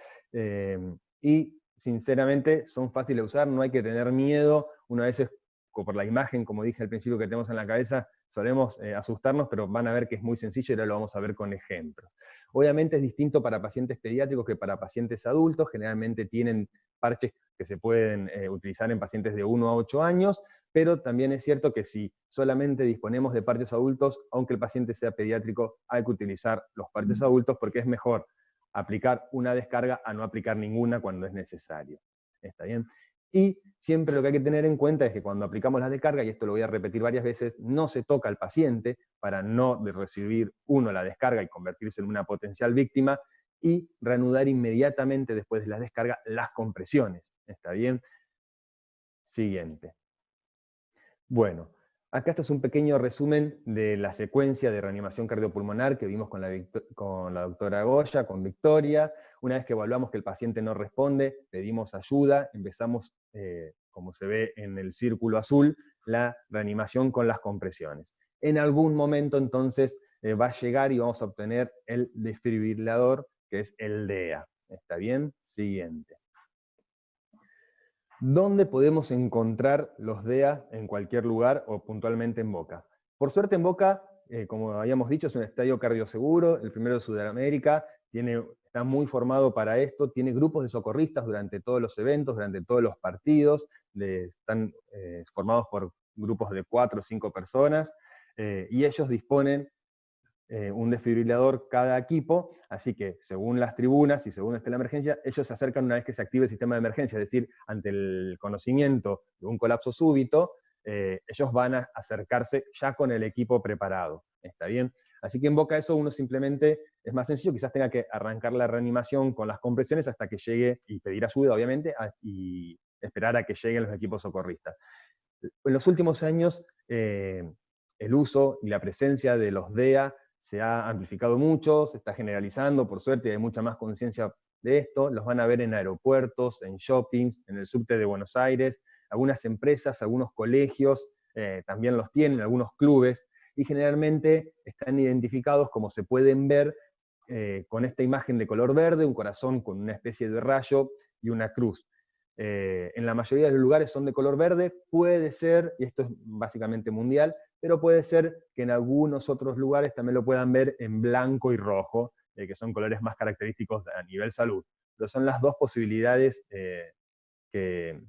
y sinceramente son fáciles de usar, no hay que tener miedo. Una vez por la imagen, como dije al principio, que tenemos en la cabeza, solemos asustarnos, pero van a ver que es muy sencillo y ahora lo vamos a ver con ejemplos. Obviamente es distinto para pacientes pediátricos que para pacientes adultos, generalmente tienen parches que se pueden utilizar en pacientes de 1 a 8 años, pero también es cierto que si solamente disponemos de parches adultos, aunque el paciente sea pediátrico, hay que utilizar los parches adultos porque es mejor aplicar una descarga a no aplicar ninguna cuando es necesario. ¿Está bien? Y siempre lo que hay que tener en cuenta es que cuando aplicamos la descarga, y esto lo voy a repetir varias veces, no se toca al paciente para no recibir la descarga y convertirse en una potencial víctima, y reanudar inmediatamente después de la descarga las compresiones. ¿Está bien? Siguiente. Bueno, acá esto es un pequeño resumen de la secuencia de reanimación cardiopulmonar que vimos con la doctora Goya, con Victoria. Una vez que evaluamos que el paciente no responde, pedimos ayuda, empezamos, como se ve en el círculo azul, la reanimación con las compresiones. En algún momento entonces va a llegar y vamos a obtener el desfibrilador, que es el DEA. ¿Está bien? Siguiente. ¿Dónde podemos encontrar los DEA en cualquier lugar o puntualmente en Boca? Por suerte en Boca, como habíamos dicho, es un estadio cardioseguro, el primero de Sudamérica, está muy formado para esto, tiene grupos de socorristas durante todos los eventos, durante todos los partidos, están formados por grupos de 4 o 5 personas, y ellos disponen un desfibrilador cada equipo, así que según las tribunas y según esté la emergencia, ellos se acercan una vez que se active el sistema de emergencia, es decir, ante el conocimiento de un colapso súbito, ellos van a acercarse ya con el equipo preparado. ¿Está bien? Así que en Boca eso uno simplemente, es más sencillo, quizás tenga que arrancar la reanimación con las compresiones hasta que llegue, y pedir ayuda obviamente, y esperar a que lleguen los equipos socorristas. En los últimos años, el uso y la presencia de los DEA se ha amplificado mucho, se está generalizando, por suerte hay mucha más conciencia de esto, los van a ver en aeropuertos, en shoppings, en el subte de Buenos Aires, algunas empresas, algunos colegios también los tienen, algunos clubes, y generalmente están identificados, como se pueden ver, con esta imagen de color verde, un corazón con una especie de rayo y una cruz. En la mayoría de los lugares son de color verde, puede ser, y esto es básicamente mundial, pero puede ser que en algunos otros lugares también lo puedan ver en blanco y rojo, que son colores más característicos a nivel salud. Pero son las dos posibilidades que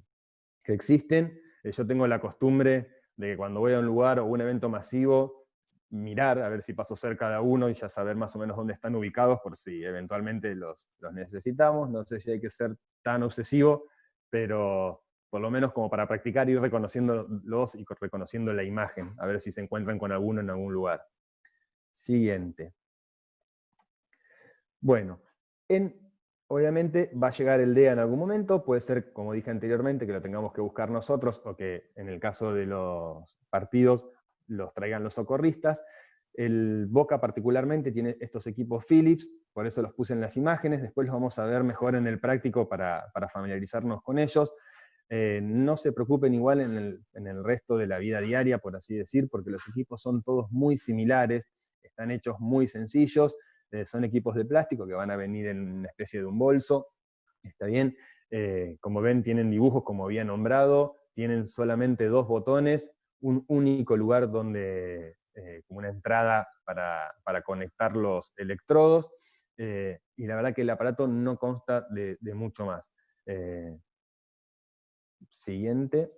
existen. Yo tengo la costumbre de que cuando voy a un lugar o un evento masivo, mirar a ver si paso cerca de uno y ya saber más o menos dónde están ubicados por si eventualmente los necesitamos. No sé si hay que ser tan obsesivo, pero por lo menos como para practicar, ir reconociéndolos y reconociendo la imagen, a ver si se encuentran con alguno en algún lugar. Siguiente. Bueno, obviamente va a llegar el DEA en algún momento, puede ser, como dije anteriormente, que lo tengamos que buscar nosotros, o que en el caso de los partidos los traigan los socorristas. El Boca particularmente tiene estos equipos Philips, por eso los puse en las imágenes, después los vamos a ver mejor en el práctico para familiarizarnos con ellos. No se preocupen igual en el resto de la vida diaria, por así decir, porque los equipos son todos muy similares, están hechos muy sencillos, son equipos de plástico que van a venir en una especie de un bolso, ¿está bien? Como ven, tienen dibujos, como había nombrado, tienen solamente 2 botones, un único lugar donde, como una entrada para conectar los electrodos, y la verdad que el aparato no consta de mucho más. Siguiente.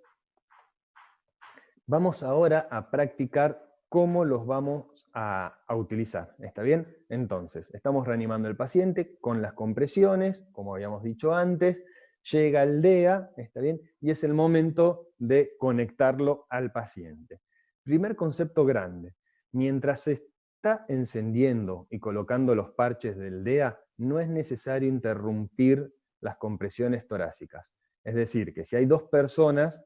Vamos ahora a practicar cómo los vamos a utilizar. ¿Está bien? Entonces, estamos reanimando al paciente con las compresiones, como habíamos dicho antes, llega el DEA, ¿está bien? Y es el momento de conectarlo al paciente. Primer concepto grande. Mientras se está encendiendo y colocando los parches del DEA, no es necesario interrumpir las compresiones torácicas. Es decir, que si hay dos personas,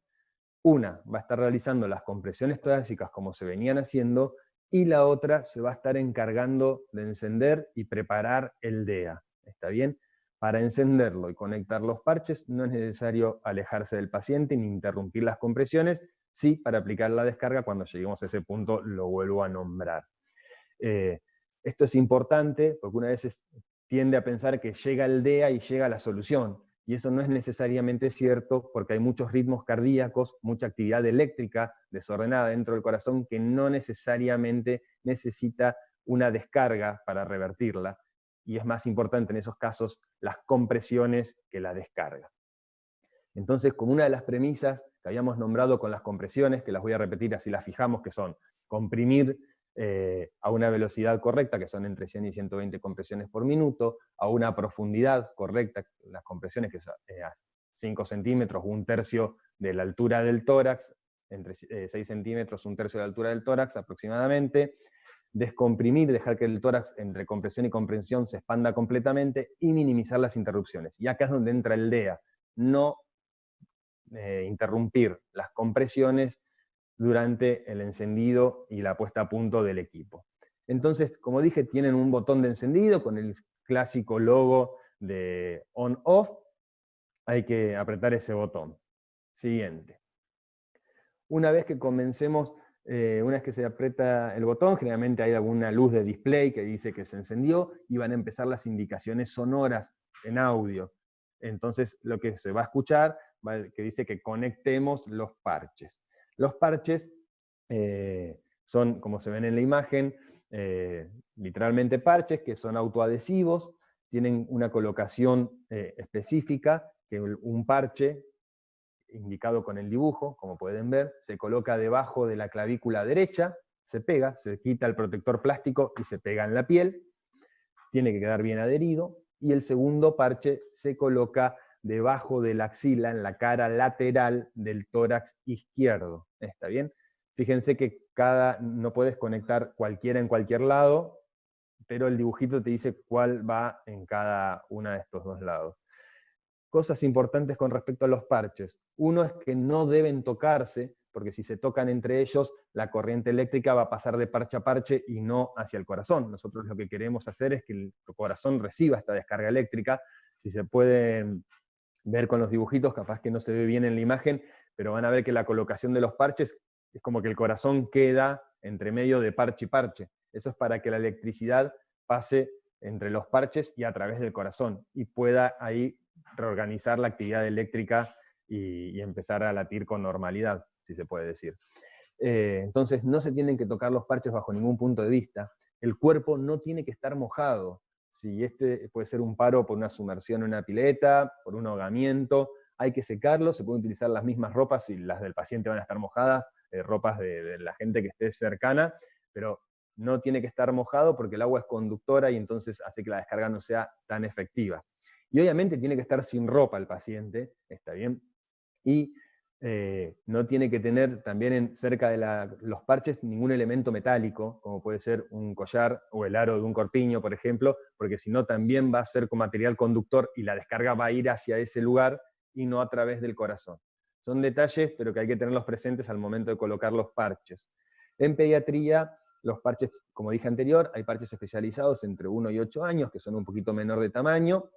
una va a estar realizando las compresiones torácicas como se venían haciendo, y la otra se va a estar encargando de encender y preparar el DEA. ¿Está bien? Para encenderlo y conectar los parches no es necesario alejarse del paciente ni interrumpir las compresiones, sí para aplicar la descarga. Cuando lleguemos a ese punto lo vuelvo a nombrar. Esto es importante porque una vez tiende a pensar que llega el DEA y llega la solución, y eso no es necesariamente cierto porque hay muchos ritmos cardíacos, mucha actividad eléctrica desordenada dentro del corazón que no necesariamente necesita una descarga para revertirla, y es más importante en esos casos las compresiones que la descarga. Entonces, como una de las premisas que habíamos nombrado con las compresiones, que las voy a repetir así las fijamos, que son comprimir a una velocidad correcta, que son entre 100 y 120 compresiones por minuto, a una profundidad correcta, las compresiones que son a 5 centímetros, un tercio de la altura del tórax, entre 6 centímetros, un tercio de la altura del tórax aproximadamente, descomprimir, dejar que el tórax entre compresión y comprensión se expanda completamente, y minimizar las interrupciones. Y acá es donde entra el DEA, no interrumpir las compresiones durante el encendido y la puesta a punto del equipo. Entonces, como dije, tienen un botón de encendido con el clásico logo de on-off. Hay que apretar ese botón. Siguiente. Una vez que comencemos, una vez que se aprieta el botón, generalmente hay alguna luz de display que dice que se encendió, y van a empezar las indicaciones sonoras en audio. Entonces, lo que se va a escuchar, que dice que conectemos los parches. Los parches son, como se ven en la imagen, literalmente parches que son autoadhesivos, tienen una colocación específica, que un parche, indicado con el dibujo, como pueden ver, se coloca debajo de la clavícula derecha, se pega, se quita el protector plástico y se pega en la piel, tiene que quedar bien adherido, y el segundo parche se coloca debajo de la axila, en la cara lateral del tórax izquierdo. ¿Está bien? Fíjense que no puedes conectar cualquiera en cualquier lado, pero el dibujito te dice cuál va en cada uno de estos dos lados. Cosas importantes con respecto a los parches. Uno es que no deben tocarse, porque si se tocan entre ellos, la corriente eléctrica va a pasar de parche a parche y no hacia el corazón. Nosotros lo que queremos hacer es que el corazón reciba esta descarga eléctrica. Si se pueden ver con los dibujitos, capaz que no se ve bien en la imagen, pero van a ver que la colocación de los parches es como que el corazón queda entre medio de parche y parche. Eso es para que la electricidad pase entre los parches y a través del corazón, y pueda ahí reorganizar la actividad eléctrica y empezar a latir con normalidad, si se puede decir. Entonces no se tienen que tocar los parches bajo ningún punto de vista. El cuerpo no tiene que estar mojado. Si puede ser un paro por una sumersión en una pileta, por un ahogamiento, hay que secarlo. Se pueden utilizar las mismas ropas, si las del paciente van a estar mojadas, ropas de la gente que esté cercana, pero no tiene que estar mojado porque el agua es conductora y entonces hace que la descarga no sea tan efectiva. Y obviamente tiene que estar sin ropa el paciente, ¿está bien? Y no tiene que tener también cerca de los parches ningún elemento metálico, como puede ser un collar o el aro de un corpiño, por ejemplo, porque si no también va a ser con material conductor y la descarga va a ir hacia ese lugar y no a través del corazón. Son detalles, pero que hay que tenerlos presentes al momento de colocar los parches. En pediatría, los parches, como dije anterior, hay parches especializados entre 1 y 8 años, que son un poquito menor de tamaño.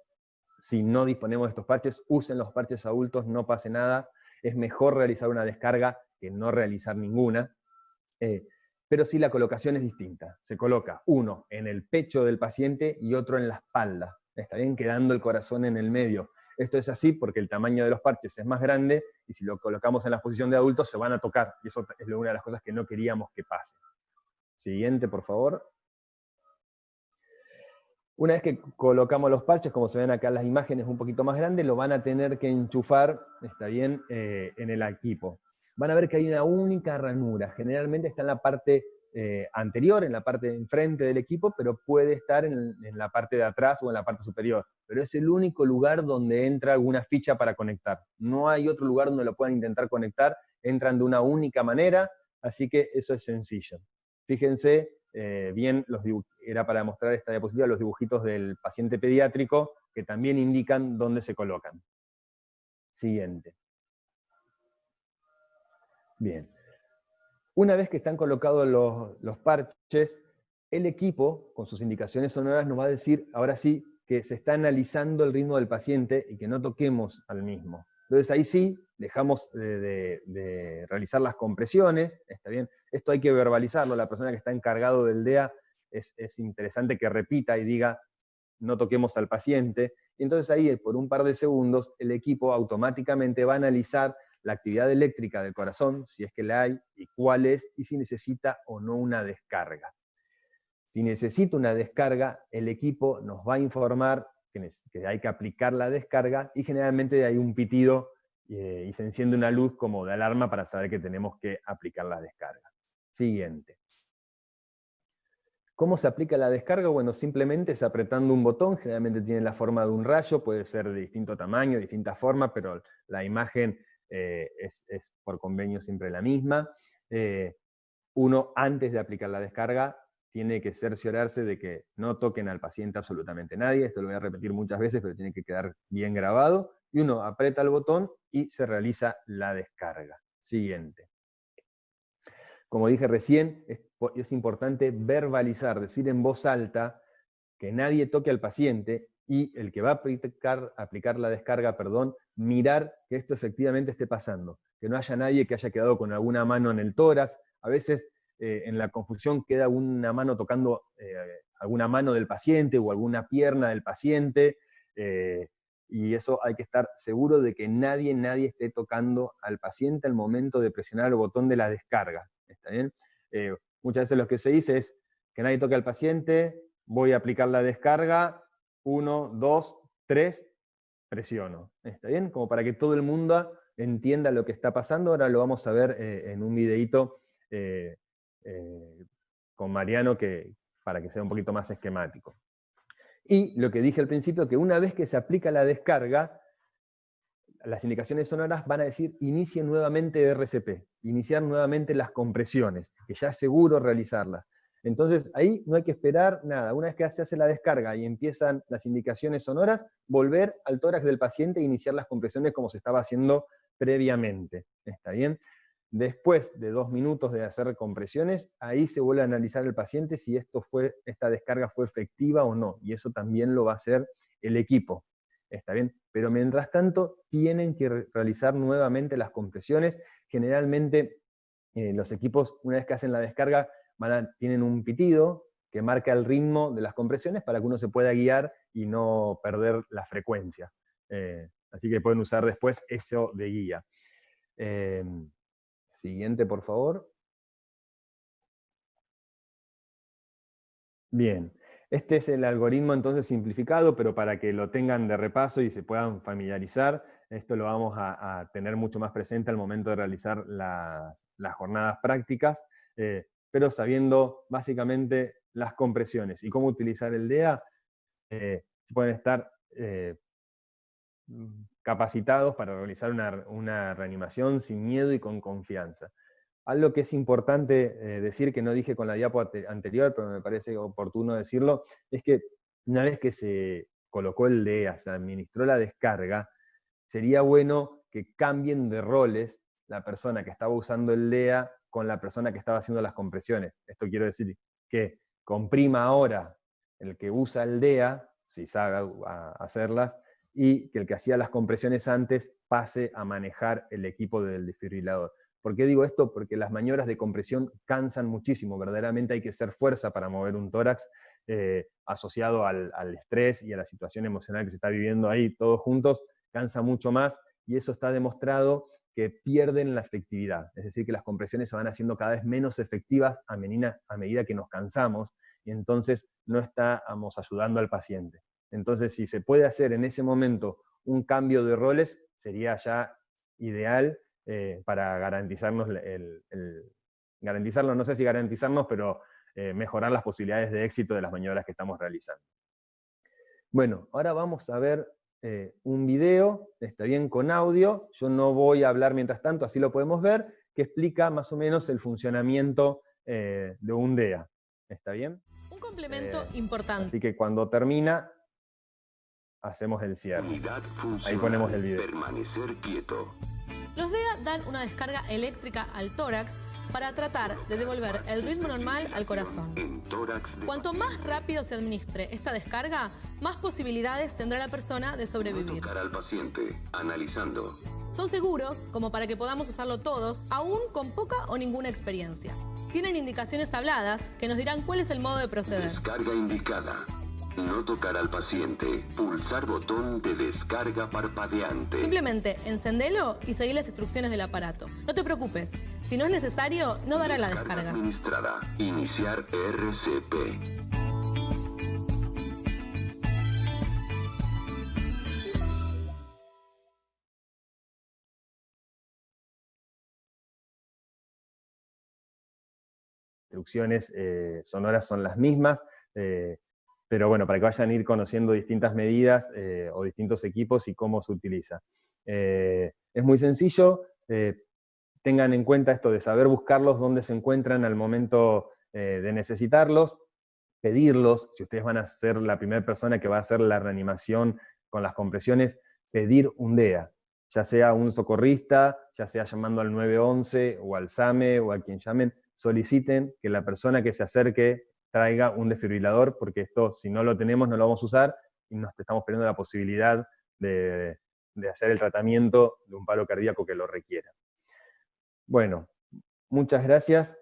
Si no disponemos de estos parches, usen los parches adultos, no pase nada. Es mejor realizar una descarga que no realizar ninguna, pero sí la colocación es distinta. Se coloca uno en el pecho del paciente y otro en la espalda. Está bien, quedando el corazón en el medio. Esto es así porque el tamaño de los parches es más grande, y si lo colocamos en la posición de adultos se van a tocar, y eso es una de las cosas que no queríamos que pase. Siguiente, por favor. Una vez que colocamos los parches, como se ven acá en las imágenes un poquito más grandes, lo van a tener que enchufar, está bien, en el equipo. Van a ver que hay una única ranura, generalmente está en la parte anterior, en la parte de enfrente del equipo, pero puede estar en la parte de atrás o en la parte superior. Pero es el único lugar donde entra alguna ficha para conectar. No hay otro lugar donde lo puedan intentar conectar, entran de una única manera, así que eso es sencillo. Fíjense bien, era para mostrar esta diapositiva los dibujitos del paciente pediátrico, que también indican dónde se colocan. Siguiente. Bien. Una vez que están colocados los parches, el equipo, con sus indicaciones sonoras, nos va a decir, ahora sí, que se está analizando el ritmo del paciente y que no toquemos al mismo. Entonces ahí sí, dejamos de realizar las compresiones, ¿está bien? Esto hay que verbalizarlo, la persona que está encargado del DEA es interesante que repita y diga, no toquemos al paciente. Y entonces ahí, por un par de segundos, el equipo automáticamente va a analizar la actividad eléctrica del corazón, si es que la hay, y cuál es, y si necesita o no una descarga. Si necesita una descarga, el equipo nos va a informar que hay que aplicar la descarga, y generalmente hay un pitido y se enciende una luz como de alarma para saber que tenemos que aplicar la descarga. Siguiente. ¿Cómo se aplica la descarga? Bueno, simplemente es apretando un botón, generalmente tiene la forma de un rayo, puede ser de distinto tamaño, distinta forma, pero la imagen es por convenio siempre la misma. Uno, antes de aplicar la descarga, tiene que cerciorarse de que no toquen al paciente absolutamente nadie. Esto lo voy a repetir muchas veces, pero tiene que quedar bien grabado. Y uno aprieta el botón y se realiza la descarga. Siguiente. Como dije recién, es importante verbalizar, decir en voz alta que nadie toque al paciente, y el que va a aplicar la descarga, mirar que esto efectivamente esté pasando, que no haya nadie que haya quedado con alguna mano en el tórax. A veces en la confusión queda una mano tocando alguna mano del paciente o alguna pierna del paciente, y eso hay que estar seguro de que nadie esté tocando al paciente al momento de presionar el botón de la descarga. ¿Está bien? Muchas veces lo que se dice es que nadie toque al paciente, voy a aplicar la descarga, 1, 2, 3, presiono. ¿Está bien? Como para que todo el mundo entienda lo que está pasando. Ahora lo vamos a ver en un videíto con Mariano para que sea un poquito más esquemático. Y lo que dije al principio, que una vez que se aplica la descarga, las indicaciones sonoras van a decir inicie nuevamente RCP, iniciar nuevamente las compresiones, que ya es seguro realizarlas. Entonces ahí no hay que esperar nada. Una vez que se hace la descarga y empiezan las indicaciones sonoras, volver al tórax del paciente e iniciar las compresiones como se estaba haciendo previamente. ¿Está bien? Después de 2 minutos de hacer compresiones, ahí se vuelve a analizar el paciente si esta descarga fue efectiva o no, y eso también lo va a hacer el equipo. ¿Está bien? Pero mientras tanto, tienen que realizar nuevamente las compresiones. Generalmente, los equipos, una vez que hacen la descarga, tienen un pitido que marca el ritmo de las compresiones para que uno se pueda guiar y no perder la frecuencia. Así que pueden usar después eso de guía. Siguiente, por favor. Bien. Este es el algoritmo entonces simplificado, pero para que lo tengan de repaso y se puedan familiarizar, esto lo vamos a tener mucho más presente al momento de realizar las jornadas prácticas, pero sabiendo básicamente las compresiones y cómo utilizar el DEA, pueden estar capacitados para realizar una reanimación sin miedo y con confianza. Algo que es importante decir, que no dije con la diapo anterior, pero me parece oportuno decirlo, es que una vez que se colocó el DEA, se administró la descarga, sería bueno que cambien de roles la persona que estaba usando el DEA con la persona que estaba haciendo las compresiones. Esto quiero decir que comprima ahora el que usa el DEA, si sabe hacerlas, y que el que hacía las compresiones antes pase a manejar el equipo del desfibrilador. ¿Por qué digo esto? Porque las maniobras de compresión cansan muchísimo. Verdaderamente hay que hacer fuerza para mover un tórax, asociado al estrés y a la situación emocional que se está viviendo ahí todos juntos, cansa mucho más, y eso está demostrado que pierden la efectividad. Es decir, que las compresiones se van haciendo cada vez menos efectivas a medida que nos cansamos, y entonces no estamos ayudando al paciente. Entonces, si se puede hacer en ese momento un cambio de roles, sería ya ideal para garantizarnos, garantizarlo, no sé si garantizarnos, pero mejorar las posibilidades de éxito de las maniobras que estamos realizando. Bueno, ahora vamos a ver un video, está bien, con audio. Yo no voy a hablar mientras tanto, así lo podemos ver, que explica más o menos el funcionamiento de un DEA. ¿Está bien? Un complemento importante. Así que cuando termina, hacemos el cierre. Unidad Ahí ponemos el video. Permanecer quieto. Los DEA dan una descarga eléctrica al tórax para tratar de devolver el ritmo normal al corazón. En tórax de Cuanto más rápido se administre esta descarga, más posibilidades tendrá la persona de sobrevivir. tocar al paciente. Analizando. Son seguros como para que podamos usarlo todos, aún con poca o ninguna experiencia. Tienen indicaciones habladas que nos dirán cuál es el modo de proceder. Descarga indicada. No tocar al paciente. Pulsar botón de descarga parpadeante. Simplemente encendelo y seguí las instrucciones del aparato. No te preocupes, si no es necesario, no dará la descarga. Administrada. Iniciar RCP. Instrucciones sonoras son las mismas, pero bueno, para que vayan a ir conociendo distintas medidas o distintos equipos y cómo se utiliza. Es muy sencillo, tengan en cuenta esto de saber buscarlos donde se encuentran al momento de necesitarlos, pedirlos, si ustedes van a ser la primera persona que va a hacer la reanimación con las compresiones, pedir un DEA, ya sea un socorrista, ya sea llamando al 911 o al SAME o a quien llamen, soliciten que la persona que se acerque traiga un desfibrilador, porque esto, si no lo tenemos, no lo vamos a usar, y nos estamos perdiendo la posibilidad de hacer el tratamiento de un paro cardíaco que lo requiera. Bueno, muchas gracias,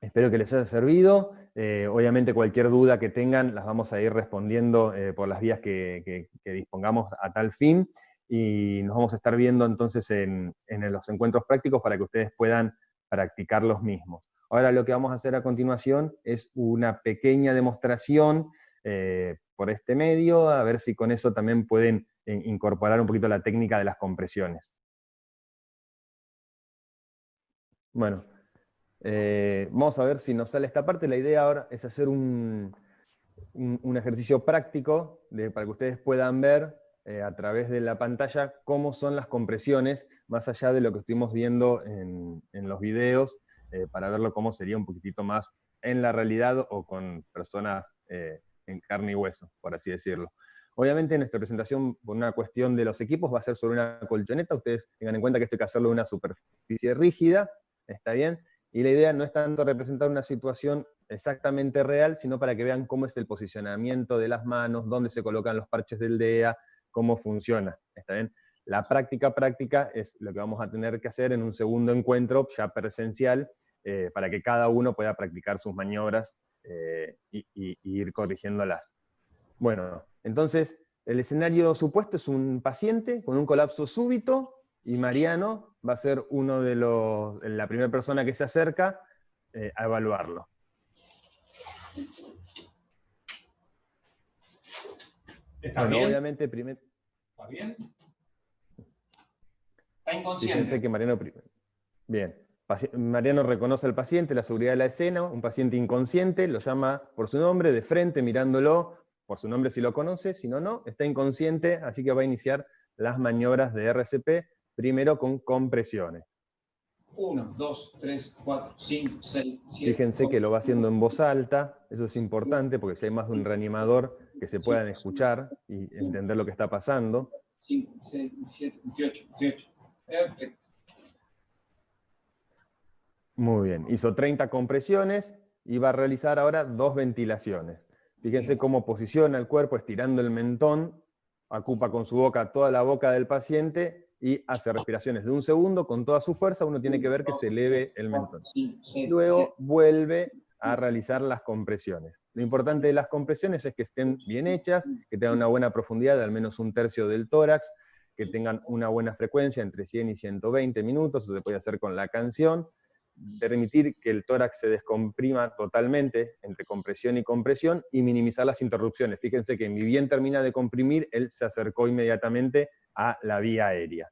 espero que les haya servido. Obviamente cualquier duda que tengan las vamos a ir respondiendo por las vías que dispongamos a tal fin, y nos vamos a estar viendo entonces en los encuentros prácticos para que ustedes puedan practicar los mismos. Ahora lo que vamos a hacer a continuación es una pequeña demostración por este medio, a ver si con eso también pueden incorporar un poquito la técnica de las compresiones. Bueno, vamos a ver si nos sale esta parte. La idea ahora es hacer un ejercicio práctico para que ustedes puedan ver a través de la pantalla cómo son las compresiones, más allá de lo que estuvimos viendo en los videos, para verlo cómo sería un poquitito más en la realidad o con personas en carne y hueso, por así decirlo. Obviamente nuestra presentación, por una cuestión de los equipos, va a ser sobre una colchoneta. Ustedes tengan en cuenta que esto hay que hacerlo en una superficie rígida, ¿está bien? Y la idea no es tanto representar una situación exactamente real, sino para que vean cómo es el posicionamiento de las manos, dónde se colocan los parches del DEA, cómo funciona, ¿está bien? La práctica es lo que vamos a tener que hacer en un segundo encuentro, ya presencial, para que cada uno pueda practicar sus maniobras y ir corrigiéndolas. Bueno, entonces, el escenario supuesto es un paciente con un colapso súbito, y Mariano va a ser la primera persona que se acerca a evaluarlo. ¿Está bueno, bien? obviamente primero... ¿Está bien? Está inconsciente. Fíjense que Mariano... Bien. Mariano reconoce al paciente, la seguridad de la escena, un paciente inconsciente, lo llama por su nombre, de frente, mirándolo, por su nombre si lo conoce, si no, no, está inconsciente, así que va a iniciar las maniobras de RCP, primero con compresiones. 1, 2, 3, 4, 5, 6, 7. Fíjense que lo va haciendo en voz alta, eso es importante, porque si hay más de un reanimador, que se puedan escuchar y entender lo que está pasando. 5, 6, 7, 28, 28. Perfecto. Muy bien, hizo 30 compresiones y va a realizar ahora 2 ventilaciones. Fíjense cómo posiciona el cuerpo estirando el mentón, ocupa con su boca toda la boca del paciente y hace respiraciones de 1 segundo con toda su fuerza. Uno tiene que ver que se eleve el mentón. Luego vuelve a realizar las compresiones. Lo importante de las compresiones es que estén bien hechas, que tengan una buena profundidad de al menos 1/3 del tórax, que tengan una buena frecuencia entre 100 y 120 minutos, eso se puede hacer con la canción, permitir que el tórax se descomprima totalmente entre compresión y compresión y minimizar las interrupciones. Fíjense que ni bien termina de comprimir, él se acercó inmediatamente a la vía aérea.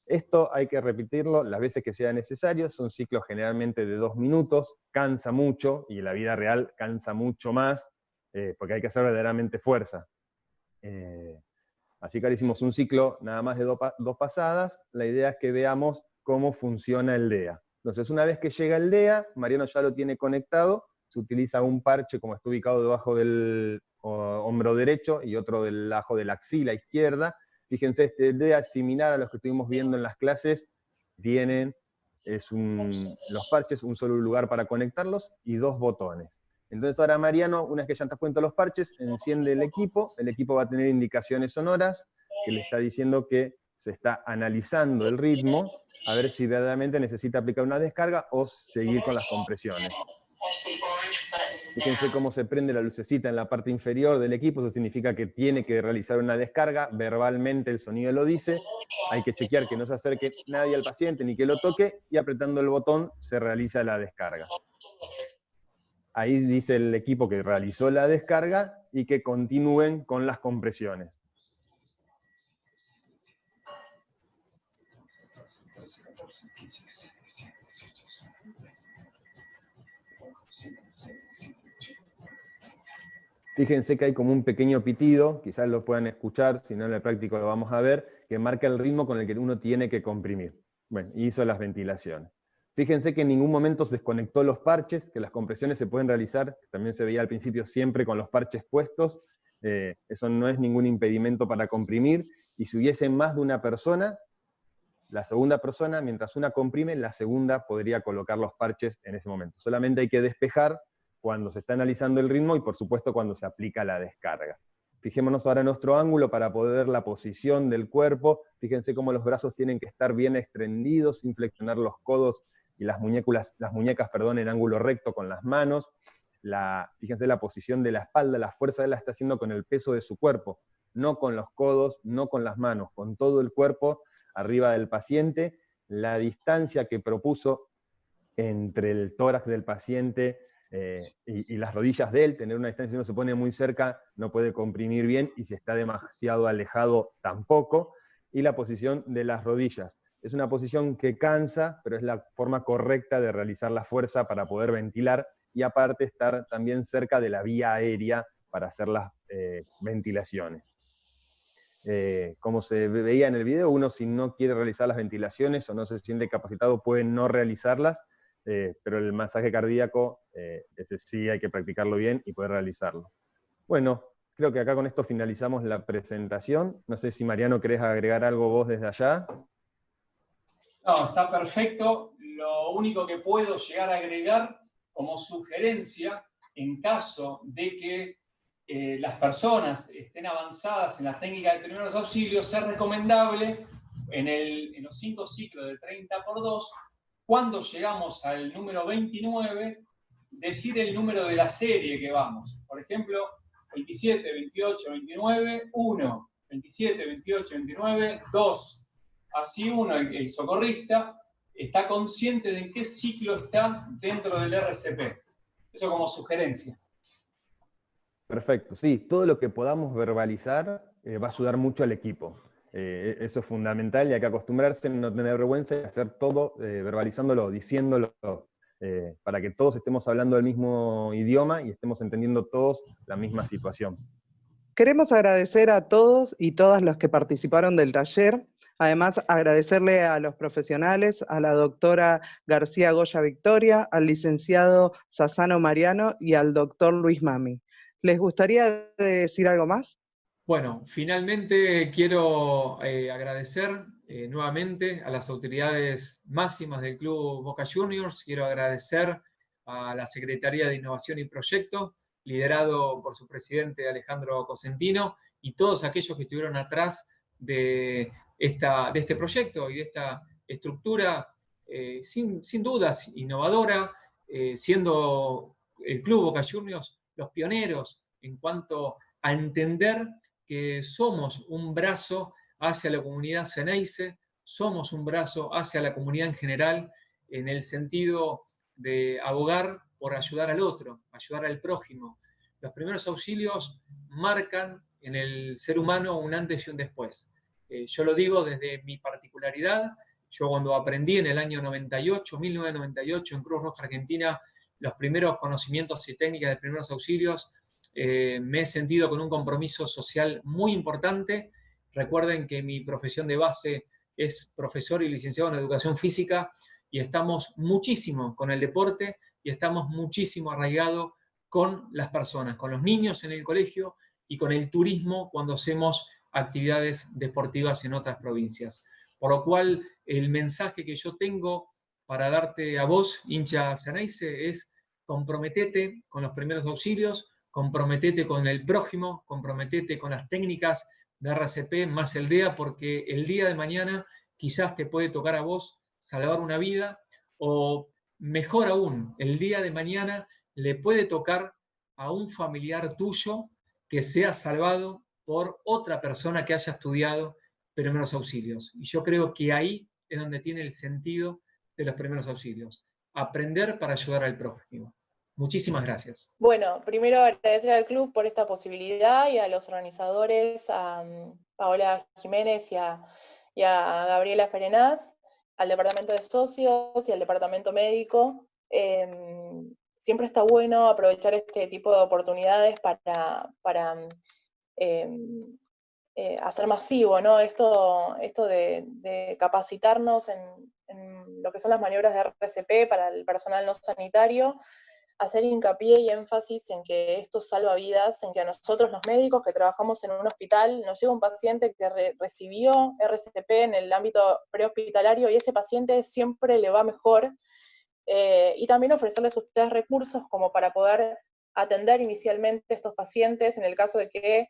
Esto hay que repetirlo las veces que sea necesario, son ciclos generalmente de 2 minutos, cansa mucho, y en la vida real cansa mucho más, porque hay que hacer verdaderamente fuerza. Así que ahora hicimos un ciclo nada más de 2 pasadas, la idea es que veamos cómo funciona el DEA. Entonces, una vez que llega el DEA, Mariano ya lo tiene conectado, se utiliza un parche como está ubicado debajo del hombro derecho y otro del ajo de la axila izquierda. Fíjense, este idea similar a los que estuvimos viendo en las clases, tienen los parches, un solo lugar para conectarlos y 2 botones. Entonces ahora Mariano, una vez que ya te cuento los parches, enciende el equipo va a tener indicaciones sonoras que le está diciendo que se está analizando el ritmo, a ver si verdaderamente necesita aplicar una descarga o seguir con las compresiones. Fíjense cómo se prende la lucecita en la parte inferior del equipo, eso significa que tiene que realizar una descarga, verbalmente el sonido lo dice, hay que chequear que no se acerque nadie al paciente ni que lo toque, y apretando el botón se realiza la descarga. Ahí dice el equipo que realizó la descarga y que continúen con las compresiones. Fíjense que hay como un pequeño pitido, quizás lo puedan escuchar, si no en el práctico lo vamos a ver, que marca el ritmo con el que uno tiene que comprimir. Bueno, hizo las ventilaciones. Fíjense que en ningún momento se desconectó los parches, que las compresiones se pueden realizar, también se veía al principio siempre con los parches puestos, eso no es ningún impedimento para comprimir, y si hubiese más de una persona, la segunda persona, mientras una comprime, la segunda podría colocar los parches en ese momento. Solamente hay que despejar cuando se está analizando el ritmo y por supuesto cuando se aplica la descarga. Fijémonos ahora en nuestro ángulo para poder ver la posición del cuerpo. Fíjense cómo los brazos tienen que estar bien extendidos, sin flexionar los codos y las muñecas en ángulo recto con las manos. Fíjense la posición de la espalda, la fuerza de la está haciendo con el peso de su cuerpo, no con los codos, no con las manos, con todo el cuerpo arriba del paciente. La distancia que propuso entre el tórax del paciente y las rodillas de él, tener una distancia, si uno se pone muy cerca, no puede comprimir bien, y si está demasiado alejado, tampoco. Y la posición de las rodillas. Es una posición que cansa, pero es la forma correcta de realizar la fuerza para poder ventilar, y aparte estar también cerca de la vía aérea para hacer las ventilaciones. Como se veía en el video, uno si no quiere realizar las ventilaciones o no se siente capacitado puede no realizarlas, pero el masaje cardíaco, ese sí hay que practicarlo bien y poder realizarlo. Bueno, creo que acá con esto finalizamos la presentación. No sé si Mariano querés agregar algo vos desde allá. No, está perfecto. Lo único que puedo llegar a agregar como sugerencia, en caso de que las personas estén avanzadas en las técnicas de primeros auxilios, es recomendable en los 5 ciclos de 30×2, cuando llegamos al número 29, decir el número de la serie que vamos. Por ejemplo, 27, 28, 29, 1. 27, 28, 29, 2. Así uno, el socorrista, está consciente de en qué ciclo está dentro del RCP. Eso como sugerencia. Perfecto, sí, todo lo que podamos verbalizar va a ayudar mucho al equipo. Eso es fundamental, y hay que acostumbrarse a no tener vergüenza y hacer todo verbalizándolo, diciéndolo, para que todos estemos hablando el mismo idioma y estemos entendiendo todos la misma situación. Queremos agradecer a todos y todas los que participaron del taller. Además, agradecerle a los profesionales, a la doctora García Goya Victoria, al licenciado Sassano Mariano y al doctor Luis Mami. ¿Les gustaría decir algo más? Bueno, finalmente quiero agradecer nuevamente a las autoridades máximas del Club Boca Juniors. Quiero agradecer a la Secretaría de Innovación y Proyectos, liderado por su presidente Alejandro Cosentino, y todos aquellos que estuvieron atrás de este proyecto y de esta estructura sin dudas innovadora, siendo el Club Boca Juniors los pioneros en cuanto a entender que somos un brazo hacia la comunidad Ceneice, somos un brazo hacia la comunidad en general, en el sentido de abogar por ayudar al otro, ayudar al prójimo. Los primeros auxilios marcan en el ser humano un antes y un después. Yo lo digo desde mi particularidad. Yo cuando aprendí en el año 1998, en Cruz Roja Argentina, los primeros conocimientos y técnicas de primeros auxilios, me he sentido con un compromiso social muy importante. Recuerden que mi profesión de base es profesor y licenciado en Educación Física, y estamos muchísimo con el deporte y estamos muchísimo arraigados con las personas, con los niños en el colegio y con el turismo cuando hacemos actividades deportivas en otras provincias. Por lo cual, el mensaje que yo tengo para darte a vos, hincha Ceneice, es comprometete con los primeros auxilios, comprometete con el prójimo, comprometete con las técnicas de RCP más el DEA, porque el día de mañana quizás te puede tocar a vos salvar una vida, o mejor aún, el día de mañana le puede tocar a un familiar tuyo que sea salvado por otra persona que haya estudiado primeros auxilios. Y yo creo que ahí es donde tiene el sentido de los primeros auxilios. Aprender para ayudar al prójimo. Muchísimas gracias. Bueno, primero agradecer al club por esta posibilidad y a los organizadores, a Paola Jiménez y a Gabriela Ferenaz, al departamento de socios y al departamento médico. Siempre está bueno aprovechar este tipo de oportunidades para hacer masivo, ¿no? Esto de capacitarnos en lo que son las maniobras de RCP para el personal no sanitario, hacer hincapié y énfasis en que esto salva vidas, en que a nosotros los médicos que trabajamos en un hospital nos llega un paciente que recibió RCP en el ámbito prehospitalario y ese paciente siempre le va mejor, y también ofrecerles a ustedes recursos como para poder atender inicialmente a estos pacientes en el caso de que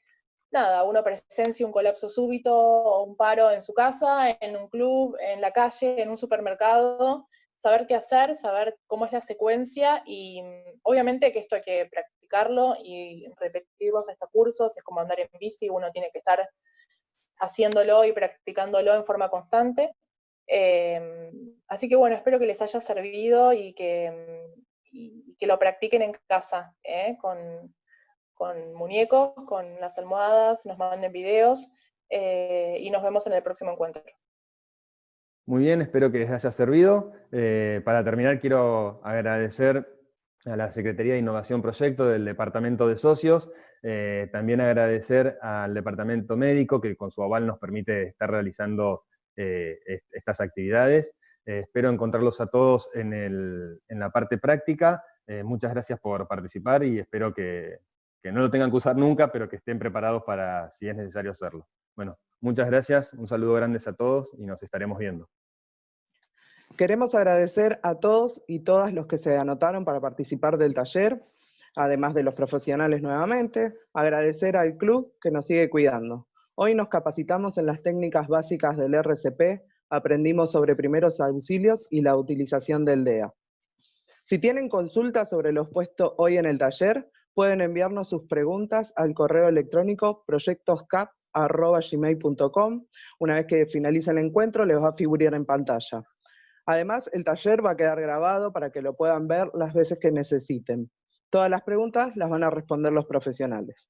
uno presencie un colapso súbito o un paro en su casa, en un club, en la calle, en un supermercado, saber qué hacer, saber cómo es la secuencia, y obviamente que esto hay que practicarlo y repetirlos estos cursos, es como andar en bici, uno tiene que estar haciéndolo y practicándolo en forma constante. Así que bueno, espero que les haya servido y que lo practiquen en casa, con muñecos, con las almohadas, nos manden videos, y nos vemos en el próximo encuentro. Muy bien, espero que les haya servido. Para terminar, quiero agradecer a la Secretaría de Innovación Proyecto del Departamento de Socios, también agradecer al Departamento Médico, que con su aval nos permite estar realizando estas actividades. Espero encontrarlos a todos en la parte práctica. Muchas gracias por participar y espero que no lo tengan que usar nunca, pero que estén preparados para si es necesario hacerlo. Bueno, muchas gracias, un saludo grande a todos y nos estaremos viendo. Queremos agradecer a todos y todas los que se anotaron para participar del taller, además de los profesionales nuevamente, agradecer al club que nos sigue cuidando. Hoy nos capacitamos en las técnicas básicas del RCP, aprendimos sobre primeros auxilios y la utilización del DEA. Si tienen consultas sobre lo expuesto hoy en el taller, pueden enviarnos sus preguntas al correo electrónico proyectoscap@gmail.com. Una vez que finalice el encuentro, les va a figurar en pantalla. Además, el taller va a quedar grabado para que lo puedan ver las veces que necesiten. Todas las preguntas las van a responder los profesionales.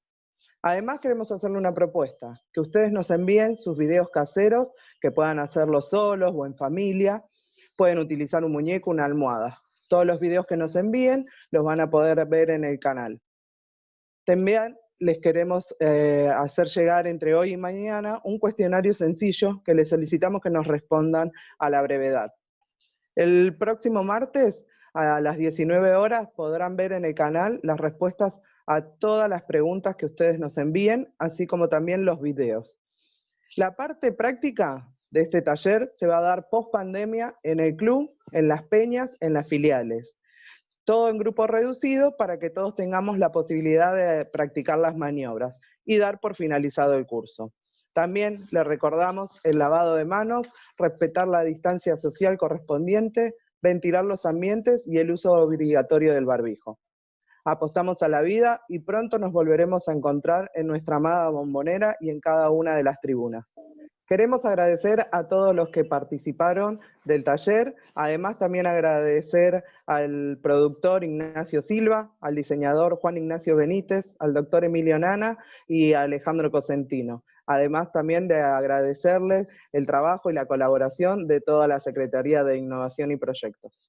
Además, queremos hacerle una propuesta, que ustedes nos envíen sus videos caseros, que puedan hacerlo solos o en familia. Pueden utilizar un muñeco, una almohada. Todos los videos que nos envíen los van a poder ver en el canal. También les queremos hacer llegar entre hoy y mañana un cuestionario sencillo que les solicitamos que nos respondan a la brevedad. El próximo martes a las 19 horas podrán ver en el canal las respuestas a todas las preguntas que ustedes nos envíen, así como también los videos. La parte práctica de este taller se va a dar post pandemia en el club, en las peñas, en las filiales. Todo en grupo reducido para que todos tengamos la posibilidad de practicar las maniobras y dar por finalizado el curso. También les recordamos el lavado de manos, respetar la distancia social correspondiente, ventilar los ambientes y el uso obligatorio del barbijo. Apostamos a la vida y pronto nos volveremos a encontrar en nuestra amada Bombonera y en cada una de las tribunas. Queremos agradecer a todos los que participaron del taller, además también agradecer al productor Ignacio Silva, al diseñador Juan Ignacio Benítez, al doctor Emilio Nana y a Alejandro Cosentino. Además también de agradecerles el trabajo y la colaboración de toda la Secretaría de Innovación y Proyectos.